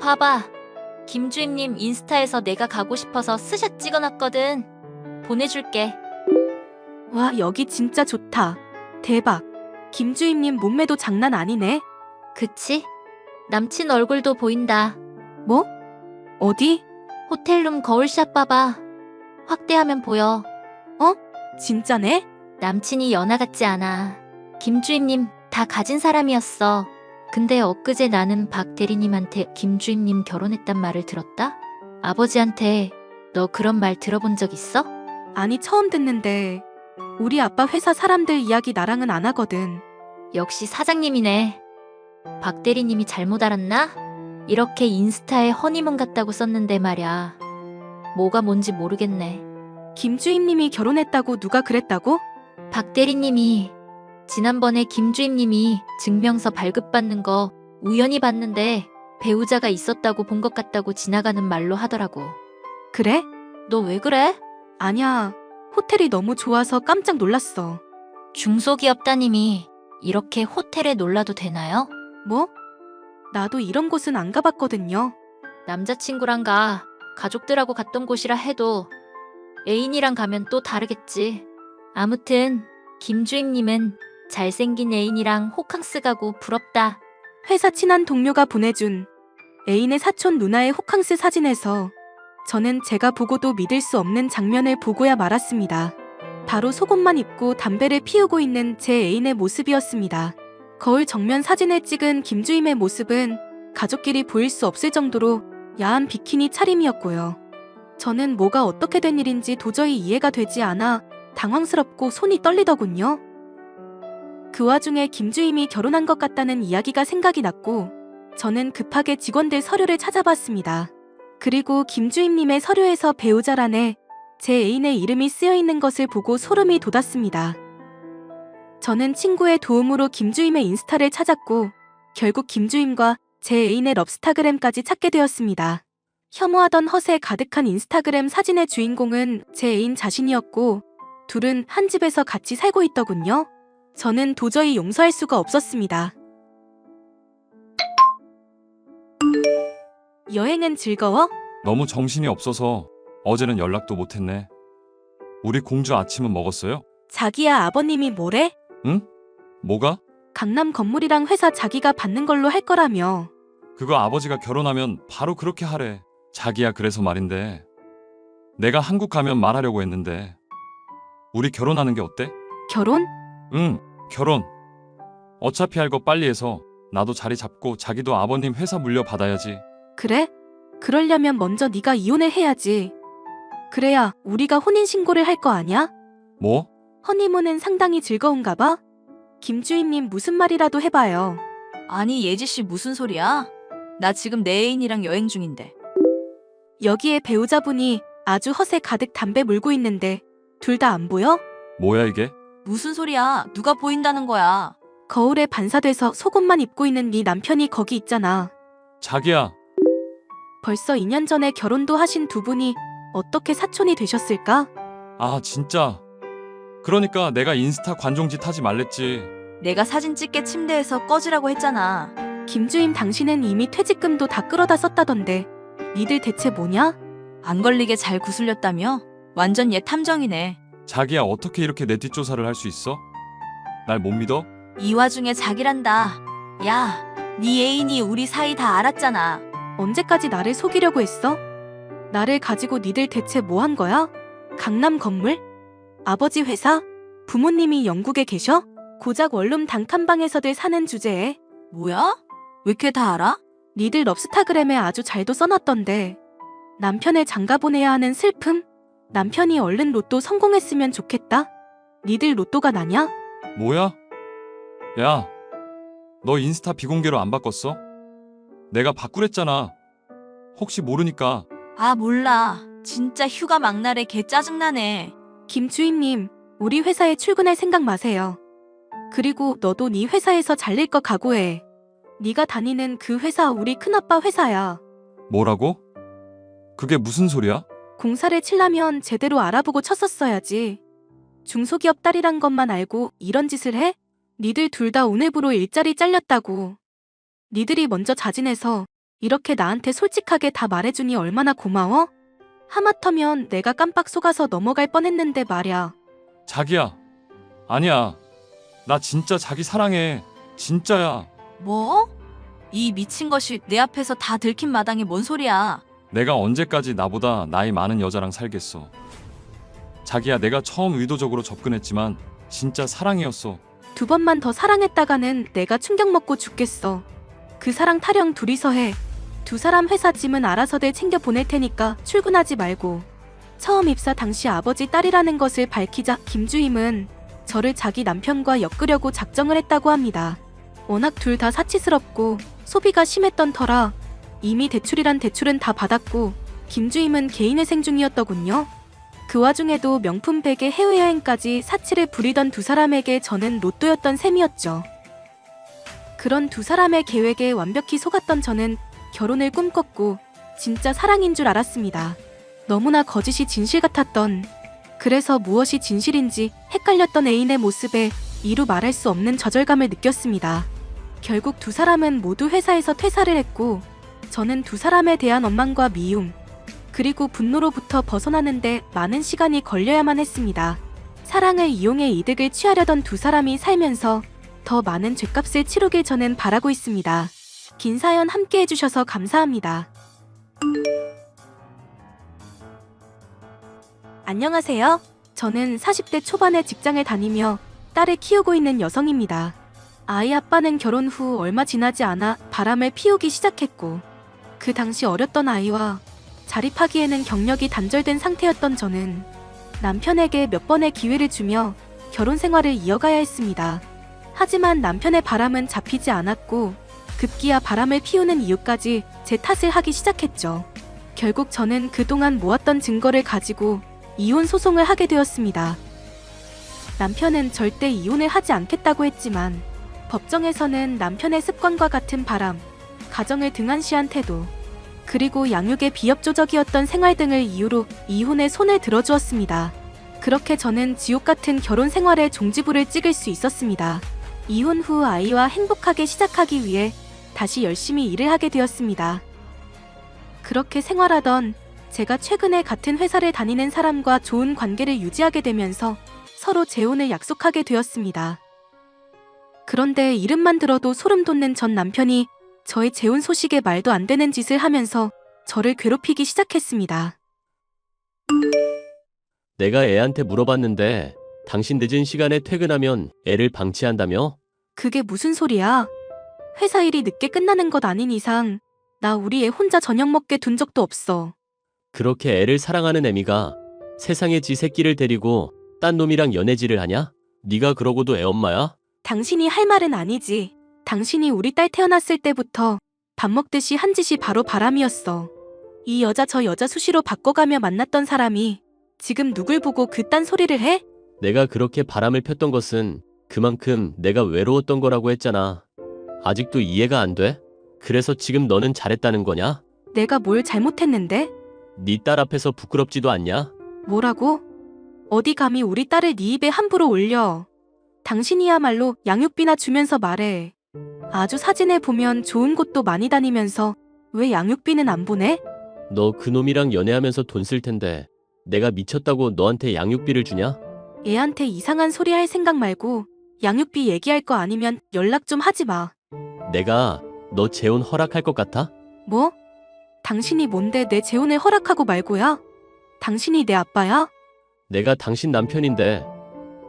봐봐. 김주임님 인스타에서 내가 가고 싶어서 스샷 찍어놨거든. 보내줄게. 와, 여기 진짜 좋다. 대박. 김주임님 몸매도 장난 아니네. 그치? 남친 얼굴도 보인다. 뭐? 어디? 호텔룸 거울샷 봐봐. 확대하면 보여. 진짜네? 남친이 연하 같지 않아. 김주임님 다 가진 사람이었어. 근데 엊그제 나는 박 대리님한테 김주임님 결혼했단 말을 들었다? 아버지한테 너 그런 말 들어본 적 있어? 아니, 처음 듣는데. 우리 아빠 회사 사람들 이야기 나랑은 안 하거든. 역시 사장님이네. 박 대리님이 잘못 알았나? 이렇게 인스타에 허니문 같다고 썼는데 말야. 뭐가 뭔지 모르겠네. 김주임님이 결혼했다고 누가 그랬다고? 박 대리님이 지난번에 김주임님이 증명서 발급받는 거 우연히 봤는데 배우자가 있었다고 본 것 같다고 지나가는 말로 하더라고. 그래? 너 왜 그래? 아니야. 호텔이 너무 좋아서 깜짝 놀랐어. 중소기업 따님이 이렇게 호텔에 놀라도 되나요? 뭐? 나도 이런 곳은 안 가봤거든요. 남자친구랑 가. 가족들하고 갔던 곳이라 해도 애인이랑 가면 또 다르겠지. 아무튼 김주임님은 잘생긴 애인이랑 호캉스 가고 부럽다. 회사 친한 동료가 보내준 애인의 사촌 누나의 호캉스 사진에서 저는 제가 보고도 믿을 수 없는 장면을 보고야 말았습니다. 바로 속옷만 입고 담배를 피우고 있는 제 애인의 모습이었습니다. 거울 정면 사진을 찍은 김주임의 모습은 가족끼리 보일 수 없을 정도로 야한 비키니 차림이었고요. 저는 뭐가 어떻게 된 일인지 도저히 이해가 되지 않아 당황스럽고 손이 떨리더군요. 그 와중에 김주임이 결혼한 것 같다는 이야기가 생각이 났고 저는 급하게 직원들 서류를 찾아봤습니다. 그리고 김주임님의 서류에서 배우자란에 제 애인의 이름이 쓰여 있는 것을 보고 소름이 돋았습니다. 저는 친구의 도움으로 김주임의 인스타를 찾았고 결국 김주임과 제 애인의 럽스타그램까지 찾게 되었습니다. 혐오하던 허세 가득한 인스타그램 사진의 주인공은 제 애인 자신이었고 둘은 한 집에서 같이 살고 있더군요. 저는 도저히 용서할 수가 없었습니다. 여행은 즐거워? 너무 정신이 없어서 어제는 연락도 못했네. 우리 공주 아침은 먹었어요? 자기야, 아버님이 뭐래? 응? 뭐가? 강남 건물이랑 회사 자기가 받는 걸로 할 거라며. 그거 아버지가 결혼하면 바로 그렇게 하래. 자기야, 그래서 말인데 내가 한국 가면 말하려고 했는데 우리 결혼하는 게 어때? 결혼? 응, 결혼. 어차피 할 거 빨리 해서 나도 자리 잡고 자기도 아버님 회사 물려받아야지. 그래? 그러려면 먼저 네가 이혼을 해야지. 그래야 우리가 혼인신고를 할 거 아냐? 뭐? 허니문은 상당히 즐거운가 봐? 김주임님 무슨 말이라도 해봐요. 아니, 예지씨 무슨 소리야? 나 지금 내 애인이랑 여행 중인데. 여기에 배우자분이 아주 허세 가득 담배 물고 있는데 둘 다 안 보여? 뭐야 이게? 무슨 소리야? 누가 보인다는 거야? 거울에 반사돼서 속옷만 입고 있는 네 남편이 거기 있잖아. 자기야, 벌써 2년 전에 결혼도 하신 두 분이 어떻게 사촌이 되셨을까? 아 진짜. 그러니까 내가 인스타 관종짓 하지 말랬지. 내가 사진 찍게 침대에서 꺼지라고 했잖아. 김주임, 당신은 이미 퇴직금도 다 끌어다 썼다던데 니들 대체 뭐냐? 안 걸리게 잘 구슬렸다며? 완전 얘 탐정이네. 자기야, 어떻게 이렇게 내 뒷조사를 할 수 있어? 날 못 믿어? 이 와중에 자기란다. 야, 네 애인이 우리 사이 다 알았잖아. 언제까지 나를 속이려고 했어? 나를 가지고 니들 대체 뭐 한 거야? 강남 건물? 아버지 회사? 부모님이 영국에 계셔? 고작 원룸 단칸방에서들 사는 주제에 뭐야? 왜 이렇게 다 알아? 니들 럽스타그램에 아주 잘도 써놨던데 남편을 장가보내야 하는 슬픔? 남편이 얼른 로또 성공했으면 좋겠다? 니들 로또가 나냐? 뭐야? 야, 너 인스타 비공개로 안 바꿨어? 내가 바꾸랬잖아. 혹시 모르니까. 아, 몰라. 진짜 휴가 막날에 개 짜증나네. 김주임님, 우리 회사에 출근할 생각 마세요. 그리고 너도 네 회사에서 잘릴 거 각오해. 네가 다니는 그 회사 우리 큰아빠 회사야. 뭐라고? 그게 무슨 소리야? 공사를 치려면 제대로 알아보고 쳤었어야지. 중소기업 딸이란 것만 알고 이런 짓을 해? 니들 둘 다 오늘부로 일자리 잘렸다고. 니들이 먼저 자진해서 이렇게 나한테 솔직하게 다 말해주니 얼마나 고마워? 하마터면 내가 깜빡 속아서 넘어갈 뻔했는데 말야. 자기야, 아니야. 나 진짜 자기 사랑해. 진짜야. 뭐? 이 미친 것이 내 앞에서 다 들킨 마당에 뭔 소리야? 내가 언제까지 나보다 나이 많은 여자랑 살겠어. 자기야, 내가 처음 의도적으로 접근했지만 진짜 사랑이었어. 2번만 더 사랑했다가는 내가 충격 먹고 죽겠어. 그 사랑 타령 둘이서 해. 2사람 회사 짐은 알아서들 챙겨 보낼 테니까 출근하지 말고. 처음 입사 당시 아버지 딸이라는 것을 밝히자 김주임은 저를 자기 남편과 엮으려고 작정을 했다고 합니다. 워낙 둘 다 사치스럽고 소비가 심했던 터라 이미 대출이란 대출은 다 받았고 김주임은 개인회생 중이었더군요. 그 와중에도 명품 베개 해외여행까지 사치를 부리던 2사람에게 저는 로또였던 셈이었죠. 그런 2사람의 계획에 완벽히 속았던 저는 결혼을 꿈꿨고 진짜 사랑인 줄 알았습니다. 너무나 거짓이 진실 같았던, 그래서 무엇이 진실인지 헷갈렸던 애인의 모습에 이루 말할 수 없는 좌절감을 느꼈습니다. 결국 2사람은 모두 회사에서 퇴사를 했고 저는 2사람에 대한 원망과 미움, 그리고 분노로부터 벗어나는데 많은 시간이 걸려야만 했습니다. 사랑을 이용해 이득을 취하려던 2사람이 살면서 더 많은 죗값을 치르길 저는 바라고 있습니다. 긴 사연 함께 해주셔서 감사합니다. 안녕하세요. 저는 40대 초반의 직장을 다니며 딸을 키우고 있는 여성입니다. 아이 아빠는 결혼 후 얼마 지나지 않아 바람을 피우기 시작했고 그 당시 어렸던 아이와 자립하기에는 경력이 단절된 상태였던 저는 남편에게 몇 번의 기회를 주며 결혼 생활을 이어가야 했습니다. 하지만 남편의 바람은 잡히지 않았고 급기야 바람을 피우는 이유까지 제 탓을 하기 시작했죠. 결국 저는 그동안 모았던 증거를 가지고 이혼 소송을 하게 되었습니다. 남편은 절대 이혼을 하지 않겠다고 했지만 법정에서는 남편의 습관과 같은 바람, 가정을 등한시한 태도, 그리고 양육의 비협조적이었던 생활 등을 이유로 이혼에 손을 들어주었습니다. 그렇게 저는 지옥 같은 결혼 생활에 종지부를 찍을 수 있었습니다. 이혼 후 아이와 행복하게 시작하기 위해 다시 열심히 일을 하게 되었습니다. 그렇게 생활하던 제가 최근에 같은 회사를 다니는 사람과 좋은 관계를 유지하게 되면서 서로 재혼을 약속하게 되었습니다. 그런데 이름만 들어도 소름 돋는 전 남편이 저의 재혼 소식에 말도 안 되는 짓을 하면서 저를 괴롭히기 시작했습니다. 내가 애한테 물어봤는데 당신 늦은 시간에 퇴근하면 애를 방치한다며? 그게 무슨 소리야? 회사 일이 늦게 끝나는 것 아닌 이상 나 우리 애 혼자 저녁 먹게 둔 적도 없어. 그렇게 애를 사랑하는 애미가 세상에 지 새끼를 데리고 딴 놈이랑 연애질을 하냐? 네가 그러고도 애 엄마야? 당신이 할 말은 아니지. 당신이 우리 딸 태어났을 때부터 밥 먹듯이 한 짓이 바로 바람이었어. 이 여자 저 여자 수시로 바꿔가며 만났던 사람이 지금 누굴 보고 그딴 소리를 해? 내가 그렇게 바람을 폈던 것은 그만큼 내가 외로웠던 거라고 했잖아. 아직도 이해가 안 돼? 그래서 지금 너는 잘했다는 거냐? 내가 뭘 잘못했는데? 네 딸 앞에서 부끄럽지도 않냐? 뭐라고? 어디 감히 우리 딸을 네 입에 함부로 올려. 당신이야말로 양육비나 주면서 말해. 아주 사진에 보면 좋은 곳도 많이 다니면서 왜 양육비는 안 보내? 너 그놈이랑 연애하면서 돈 쓸 텐데 내가 미쳤다고 너한테 양육비를 주냐? 애한테 이상한 소리 할 생각 말고 양육비 얘기할 거 아니면 연락 좀 하지 마. 내가 너 재혼 허락할 것 같아? 뭐? 당신이 뭔데 내 재혼을 허락하고 말고야? 당신이 내 아빠야? 내가 당신 남편인데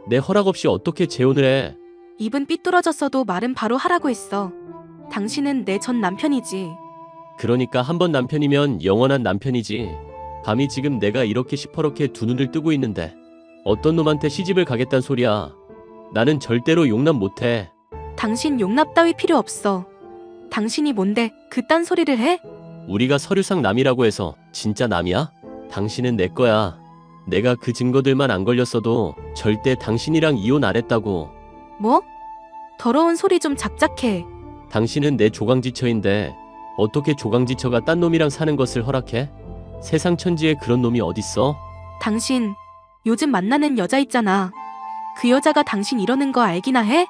내 허락 없이 어떻게 재혼을 해? 입은 삐뚤어졌어도 말은 바로 하라고 했어. 당신은 내 전 남편이지. 그러니까 한 번 남편이면 영원한 남편이지. 감히 지금 내가 이렇게 시퍼렇게 두 눈을 뜨고 있는데 어떤 놈한테 시집을 가겠단 소리야. 나는 절대로 용납 못해. 당신 용납 따위 필요 없어. 당신이 뭔데 그딴 소리를 해? 우리가 서류상 남이라고 해서 진짜 남이야? 당신은 내 거야. 내가 그 증거들만 안 걸렸어도 절대 당신이랑 이혼 안 했다고. 뭐? 더러운 소리 좀 작작해. 당신은 내 조강지처인데 어떻게 조강지처가 딴 놈이랑 사는 것을 허락해? 세상 천지에 그런 놈이 어딨어? 당신 요즘 만나는 여자 있잖아. 그 여자가 당신 이러는 거 알기나 해?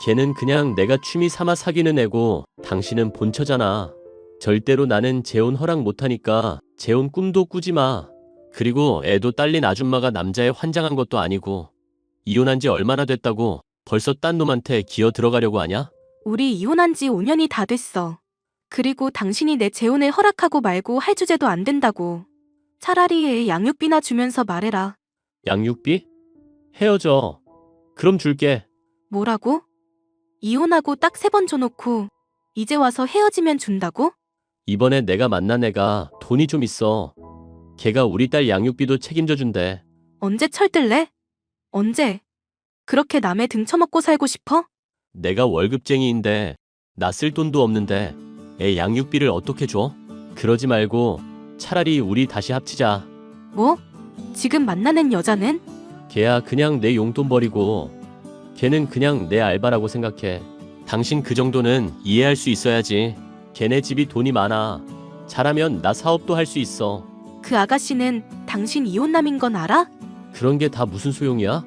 걔는 그냥 내가 취미 삼아 사귀는 애고 당신은 본처잖아. 절대로 나는 재혼 허락 못하니까 재혼 꿈도 꾸지 마. 그리고 애도 딸린 아줌마가 남자에 환장한 것도 아니고 이혼한 지 얼마나 됐다고 벌써 딴 놈한테 기어 들어가려고 하냐? 우리 이혼한 지 5년이 다 됐어. 그리고 당신이 내 재혼을 허락하고 말고 할 주제도 안 된다고. 차라리 애 양육비나 주면서 말해라. 양육비? 헤어져. 그럼 줄게. 뭐라고? 이혼하고 딱 3번 줘놓고 이제 와서 헤어지면 준다고? 이번에 내가 만난 애가 돈이 좀 있어. 걔가 우리 딸 양육비도 책임져 준대. 언제 철들래? 언제? 그렇게 남의 등 쳐먹고 살고 싶어? 내가 월급쟁이인데 나 쓸 돈도 없는데 애 양육비를 어떻게 줘? 그러지 말고 차라리 우리 다시 합치자. 뭐? 지금 만나는 여자는? 걔야 그냥 내 용돈 버리고 걔는 그냥 내 알바라고 생각해. 당신 그 정도는 이해할 수 있어야지. 걔네 집이 돈이 많아. 잘하면 나 사업도 할 수 있어. 그 아가씨는 당신 이혼남인 건 알아? 그런 게 다 무슨 소용이야?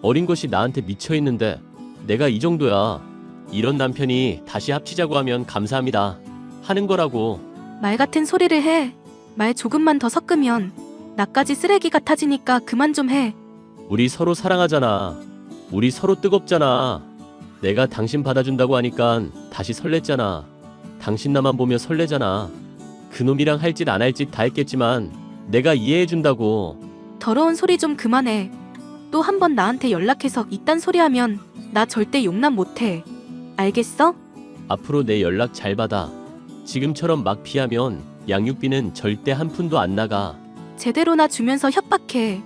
어린 것이 나한테 미쳐 있는데 내가 이 정도야. 이런 남편이 다시 합치자고 하면 감사합니다 하는 거라고. 말 같은 소리를 해. 말 조금만 더 섞으면 나까지 쓰레기 같아지니까 그만 좀 해. 우리 서로 사랑하잖아. 우리 서로 뜨겁잖아. 내가 당신 받아준다고 하니까 다시 설렜잖아. 당신 나만 보며 설레잖아. 그놈이랑 할 짓 안 할 짓 다 했겠지만 내가 이해해준다고. 더러운 소리 좀 그만해. 또 한 번 나한테 연락해서 이딴 소리 하면 나 절대 용납 못해. 알겠어? 앞으로 내 연락 잘 받아. 지금처럼 막 피하면 양육비는 절대 한 푼도 안 나가. 제대로나 주면서 협박해.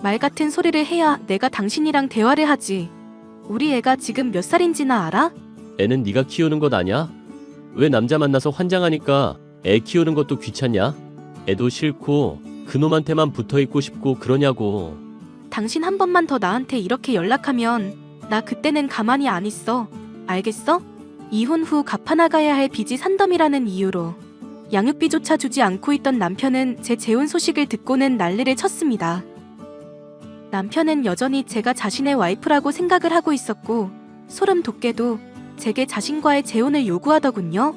말 같은 소리를 해야 내가 당신이랑 대화를 하지. 우리 애가 지금 몇 살인지나 알아? 애는 네가 키우는 것 아냐? 왜 남자 만나서 환장하니까 애 키우는 것도 귀찮냐? 애도 싫고 그놈한테만 붙어있고 싶고 그러냐고. 당신 한 번만 더 나한테 이렇게 연락하면 나 그때는 가만히 안 있어. 알겠어? 이혼 후 갚아나가야 할 빚이 산더미라는 이유로 양육비조차 주지 않고 있던 남편은 제 재혼 소식을 듣고는 난리를 쳤습니다. 남편은 여전히 제가 자신의 와이프라고 생각을 하고 있었고 소름 돋게도 제게 자신과의 재혼을 요구하더군요.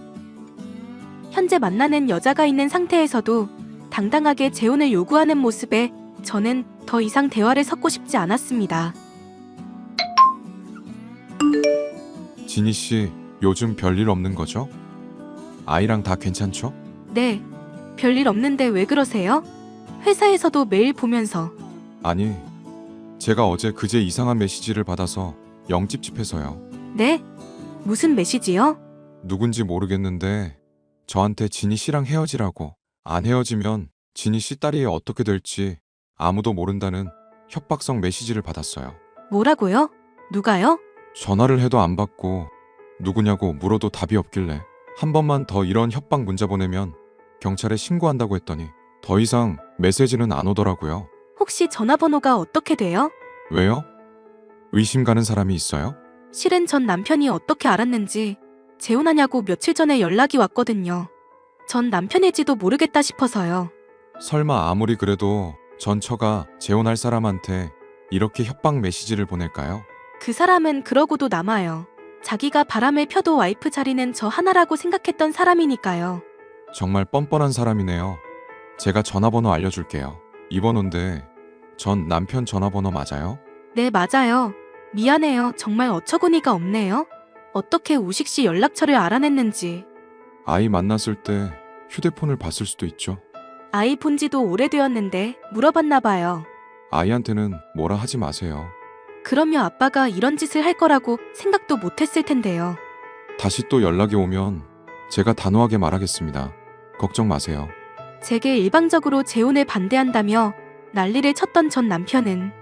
현재 만나는 여자가 있는 상태에서도 당당하게 재혼을 요구하는 모습에 저는 더 이상 대화를 섞고 싶지 않았습니다. 진희 씨, 요즘 별일 없는 거죠? 아이랑 다 괜찮죠? 네, 별일 없는데 왜 그러세요? 회사에서도 매일 보면서. 아니, 제가 어제 그제 이상한 메시지를 받아서 영 찝찝해서요. 네? 무슨 메시지요? 누군지 모르겠는데 저한테 진희 씨랑 헤어지라고, 안 헤어지면 진희 씨 딸이 어떻게 될지 아무도 모른다는 협박성 메시지를 받았어요. 뭐라고요? 누가요? 전화를 해도 안 받고 누구냐고 물어도 답이 없길래 한 번만 더 이런 협박 문자 보내면 경찰에 신고한다고 했더니 더 이상 메시지는 안 오더라고요. 혹시 전화번호가 어떻게 돼요? 왜요? 의심 가는 사람이 있어요? 실은 전 남편이 어떻게 알았는지 재혼하냐고 며칠 전에 연락이 왔거든요. 전 남편일지도 모르겠다 싶어서요. 설마 아무리 그래도 전 처가 재혼할 사람한테 이렇게 협박 메시지를 보낼까요? 그 사람은 그러고도 남아요. 자기가 바람을 펴도 와이프 자리는 저 하나라고 생각했던 사람이니까요. 정말 뻔뻔한 사람이네요. 제가 전화번호 알려줄게요. 이 번호인데 전 남편 전화번호 맞아요? 네, 맞아요. 미안해요. 정말 어처구니가 없네요. 어떻게 우식 씨 연락처를 알아냈는지. 아이 만났을 때 휴대폰을 봤을 수도 있죠. 아이 본 지도 오래되었는데 물어봤나 봐요. 아이한테는 뭐라 하지 마세요. 그러면 아빠가 이런 짓을 할 거라고 생각도 못했을 텐데요. 다시 또 연락이 오면 제가 단호하게 말하겠습니다. 걱정 마세요. 제게 일방적으로 재혼을 반대한다며 난리를 쳤던 전 남편은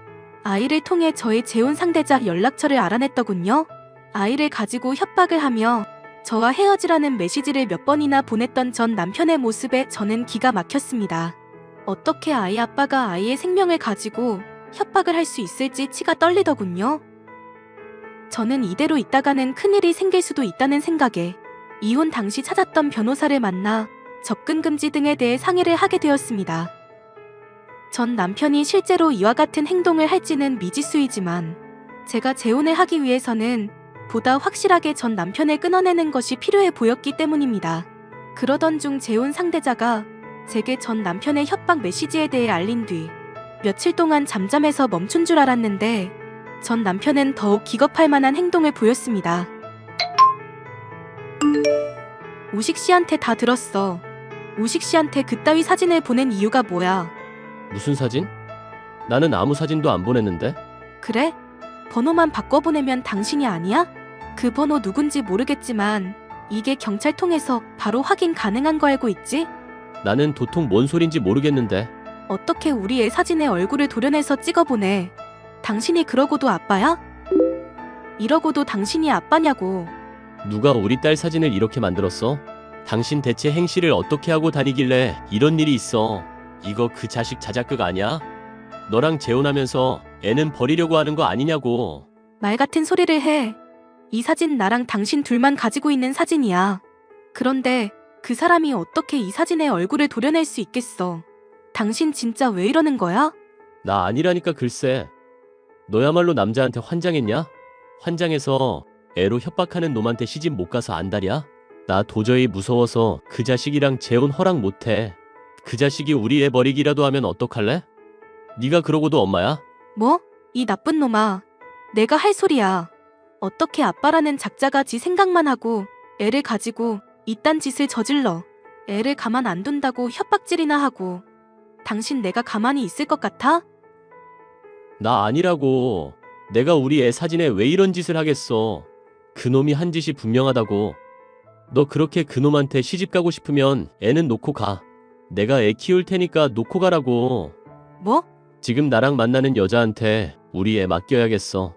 아이를 통해 저의 재혼 상대자 연락처를 알아냈더군요. 아이를 가지고 협박을 하며 저와 헤어지라는 메시지를 몇 번이나 보냈던 전 남편의 모습에 저는 기가 막혔습니다. 어떻게 아이 아빠가 아이의 생명을 가지고 협박을 할 수 있을지 치가 떨리더군요. 저는 이대로 있다가는 큰일이 생길 수도 있다는 생각에 이혼 당시 찾았던 변호사를 만나 접근 금지 등에 대해 상의를 하게 되었습니다. 전 남편이 실제로 이와 같은 행동을 할지는 미지수이지만 제가 재혼을 하기 위해서는 보다 확실하게 전 남편을 끊어내는 것이 필요해 보였기 때문입니다. 그러던 중 재혼 상대자가 제게 전 남편의 협박 메시지에 대해 알린 뒤 며칠 동안 잠잠해서 멈춘 줄 알았는데 전 남편은 더욱 기겁할 만한 행동을 보였습니다. 우식 씨한테 다 들었어. 우식 씨한테 그따위 사진을 보낸 이유가 뭐야? 무슨 사진? 나는 아무 사진도 안 보냈는데? 그래? 번호만 바꿔보내면 당신이 아니야? 그 번호 누군지 모르겠지만 이게 경찰 통해서 바로 확인 가능한 거 알고 있지? 나는 도통 뭔 소린지 모르겠는데. 어떻게 우리 애 사진에 얼굴을 도려내서 찍어보내? 당신이 그러고도 아빠야? 이러고도 당신이 아빠냐고. 누가 우리 딸 사진을 이렇게 만들었어? 당신 대체 행실을 어떻게 하고 다니길래 이런 일이 있어? 이거 그 자식 자작극 아니야? 너랑 재혼하면서 애는 버리려고 하는 거 아니냐고. 말 같은 소리를 해. 이 사진 나랑 당신 둘만 가지고 있는 사진이야. 그런데 그 사람이 어떻게 이 사진에 얼굴을 도려낼 수 있겠어? 당신 진짜 왜 이러는 거야? 나 아니라니까 글쎄. 너야말로 남자한테 환장했냐? 환장해서 애로 협박하는 놈한테 시집 못 가서 안달이야? 나 도저히 무서워서 그 자식이랑 재혼 허락 못해. 그 자식이 우리 애 버리기라도 하면 어떡할래? 네가 그러고도 엄마야? 뭐? 이 나쁜 놈아. 내가 할 소리야. 어떻게 아빠라는 작자가 지 생각만 하고 애를 가지고 이딴 짓을 저질러. 애를 가만 안 둔다고 협박질이나 하고. 당신 내가 가만히 있을 것 같아? 나 아니라고. 내가 우리 애 사진에 왜 이런 짓을 하겠어. 그놈이 한 짓이 분명하다고. 너 그렇게 그놈한테 시집 가고 싶으면 애는 놓고 가. 내가 애 키울 테니까 놓고 가라고. 뭐? 지금 나랑 만나는 여자한테 우리 애 맡겨야겠어.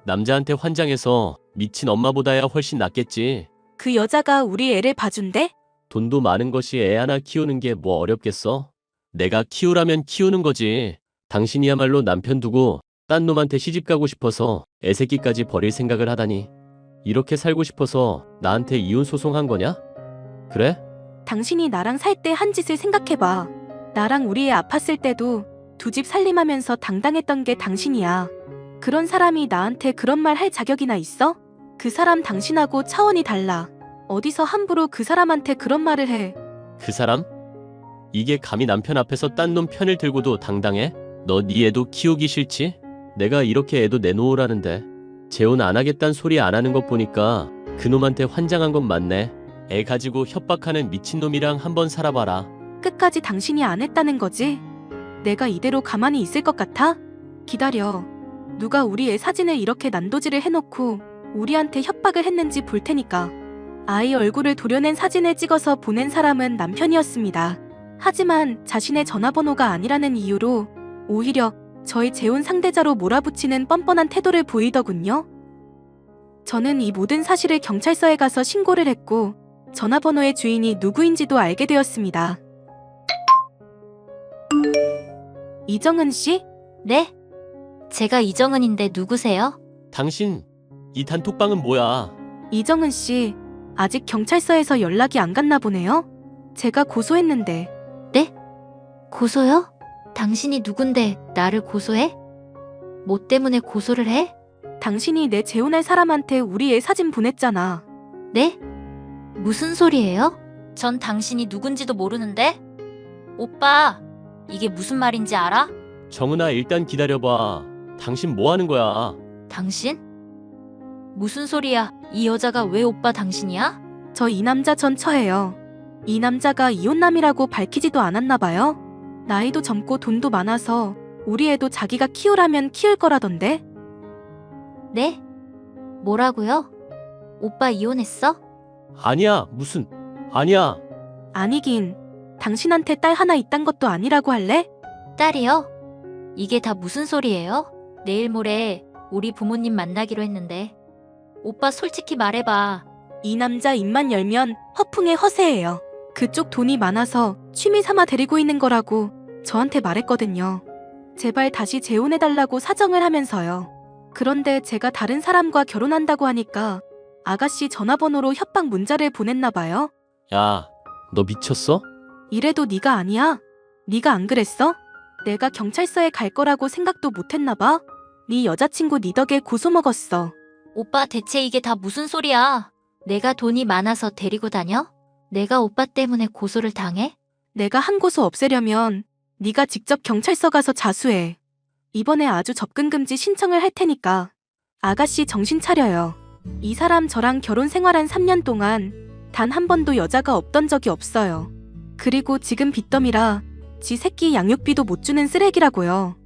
남자한테 환장해서 미친 엄마보다야 훨씬 낫겠지. 그 여자가 우리 애를 봐준대? 돈도 많은 것이 애 하나 키우는 게 뭐 어렵겠어? 내가 키우라면 키우는 거지. 당신이야말로 남편 두고 딴 놈한테 시집 가고 싶어서 애 새끼까지 버릴 생각을 하다니. 이렇게 살고 싶어서 나한테 이혼 소송한 거냐? 그래? 당신이 나랑 살 때 한 짓을 생각해봐. 나랑 우리 애 아팠을 때도 두 집 살림하면서 당당했던 게 당신이야. 그런 사람이 나한테 그런 말 할 자격이나 있어? 그 사람 당신하고 차원이 달라. 어디서 함부로 그 사람한테 그런 말을 해. 그 사람? 이게 감히 남편 앞에서 딴 놈 편을 들고도 당당해? 너 네 애도 키우기 싫지? 내가 이렇게 애도 내놓으라는데 재혼 안 하겠단 소리 안 하는 것 보니까 그놈한테 환장한 건 맞네. 애 가지고 협박하는 미친놈이랑 한번 살아봐라. 끝까지 당신이 안 했다는 거지? 내가 이대로 가만히 있을 것 같아? 기다려. 누가 우리 애 사진을 이렇게 난도질을 해놓고 우리한테 협박을 했는지 볼 테니까. 아이 얼굴을 도려낸 사진을 찍어서 보낸 사람은 남편이었습니다. 하지만 자신의 전화번호가 아니라는 이유로 오히려 저희 재혼 상대자로 몰아붙이는 뻔뻔한 태도를 보이더군요. 저는 이 모든 사실을 경찰서에 가서 신고를 했고 전화번호의 주인이 누구인지도 알게 되었습니다. 이정은 씨? 네? 제가 이정은인데 누구세요? 당신 이 단톡방은 뭐야? 이정은 씨, 아직 경찰서에서 연락이 안 갔나 보네요? 제가 고소했는데. 고소요? 당신이 누군데 나를 고소해? 뭐 때문에 고소를 해? 당신이 내 재혼할 사람한테 우리 애 사진 보냈잖아. 네? 무슨 소리예요? 전 당신이 누군지도 모르는데? 오빠, 이게 무슨 말인지 알아? 정은아 일단 기다려봐. 당신 뭐 하는 거야? 당신? 무슨 소리야? 이 여자가 왜 오빠 당신이야? 저 이 남자 전 처해요. 이 남자가 이혼남이라고 밝히지도 않았나 봐요. 나이도 젊고 돈도 많아서 우리 애도 자기가 키우라면 키울 거라던데. 네? 뭐라고요? 오빠 이혼했어? 아니야 무슨 아니야. 아니긴. 당신한테 딸 하나 있단 것도 아니라고 할래? 딸이요? 이게 다 무슨 소리예요? 내일 모레 우리 부모님 만나기로 했는데. 오빠 솔직히 말해봐. 이 남자 입만 열면 허풍에 허세예요. 그쪽 돈이 많아서 취미 삼아 데리고 있는 거라고 저한테 말했거든요. 제발 다시 재혼해달라고 사정을 하면서요. 그런데 제가 다른 사람과 결혼한다고 하니까 아가씨 전화번호로 협박 문자를 보냈나 봐요. 야, 너 미쳤어? 이래도 네가 아니야? 네가 안 그랬어? 내가 경찰서에 갈 거라고 생각도 못했나 봐? 네 여자친구 네 덕에 고소 먹었어. 오빠 대체 이게 다 무슨 소리야? 내가 돈이 많아서 데리고 다녀? 내가 오빠 때문에 고소를 당해? 내가 한 고소 없애려면 네가 직접 경찰서 가서 자수해. 이번에 아주 접근금지 신청을 할 테니까. 아가씨 정신 차려요. 이 사람 저랑 결혼 생활한 3년 동안 단 한 번도 여자가 없던 적이 없어요. 그리고 지금 빚더미라 지 새끼 양육비도 못 주는 쓰레기라고요.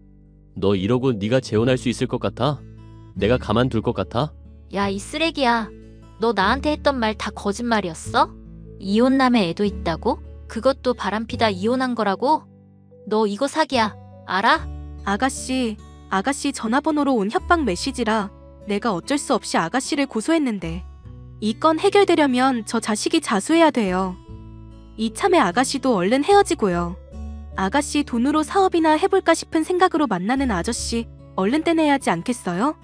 너 이러고 네가 재혼할 수 있을 것 같아? 내가 가만둘 것 같아? 야, 이 쓰레기야. 너 나한테 했던 말 다 거짓말이었어? 이혼남의 애도 있다고? 그것도 바람피다 이혼한 거라고? 너 이거 사기야. 알아? 아가씨 전화번호로 온 협박 메시지라 내가 어쩔 수 없이 아가씨를 고소했는데 이 건 해결되려면 저 자식이 자수해야 돼요. 이참에 아가씨도 얼른 헤어지고요. 아가씨 돈으로 사업이나 해볼까 싶은 생각으로 만나는 아저씨 얼른 떼내야지 않겠어요?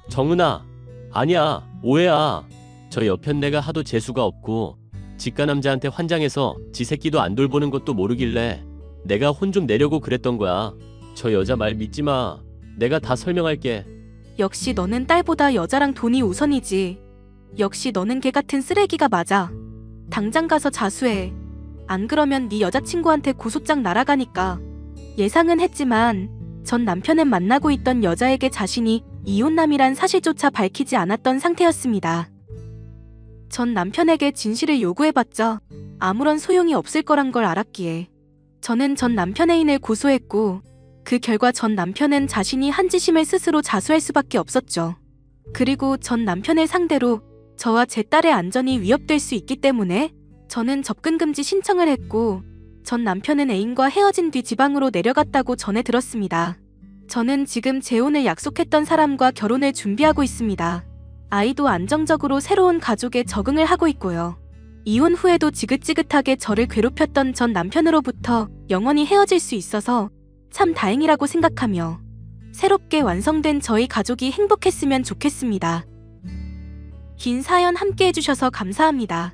정은아, 아니야, 오해야. 저 옆엔 내가 하도 재수가 없고 직가 남자한테 환장해서 지 새끼도 안 돌보는 것도 모르길래 내가 혼 좀 내려고 그랬던 거야. 저 여자 말 믿지 마. 내가 다 설명할게. 역시 너는 딸보다 여자랑 돈이 우선이지. 역시 너는 개 같은 쓰레기가 맞아. 당장 가서 자수해. 안 그러면 네 여자친구한테 고소장 날아가니까. 예상은 했지만 전 남편은 만나고 있던 여자에게 자신이 이혼남이란 사실조차 밝히지 않았던 상태였습니다. 전 남편에게 진실을 요구해봤자 아무런 소용이 없을 거란 걸 알았기에 저는 전 남편 애인을 고소했고 그 결과 전 남편은 자신이 한 짓임을 스스로 자수할 수밖에 없었죠. 그리고 전 남편을 상대로 저와 제 딸의 안전이 위협될 수 있기 때문에 저는 접근 금지 신청을 했고 전 남편은 애인과 헤어진 뒤 지방으로 내려갔다고 전해 들었습니다. 저는 지금 재혼을 약속했던 사람과 결혼을 준비하고 있습니다. 아이도 안정적으로 새로운 가족에 적응을 하고 있고요. 이혼 후에도 지긋지긋하게 저를 괴롭혔던 전 남편으로부터 영원히 헤어질 수 있어서 참 다행이라고 생각하며 새롭게 완성된 저희 가족이 행복했으면 좋겠습니다. 긴 사연 함께 해주셔서 감사합니다.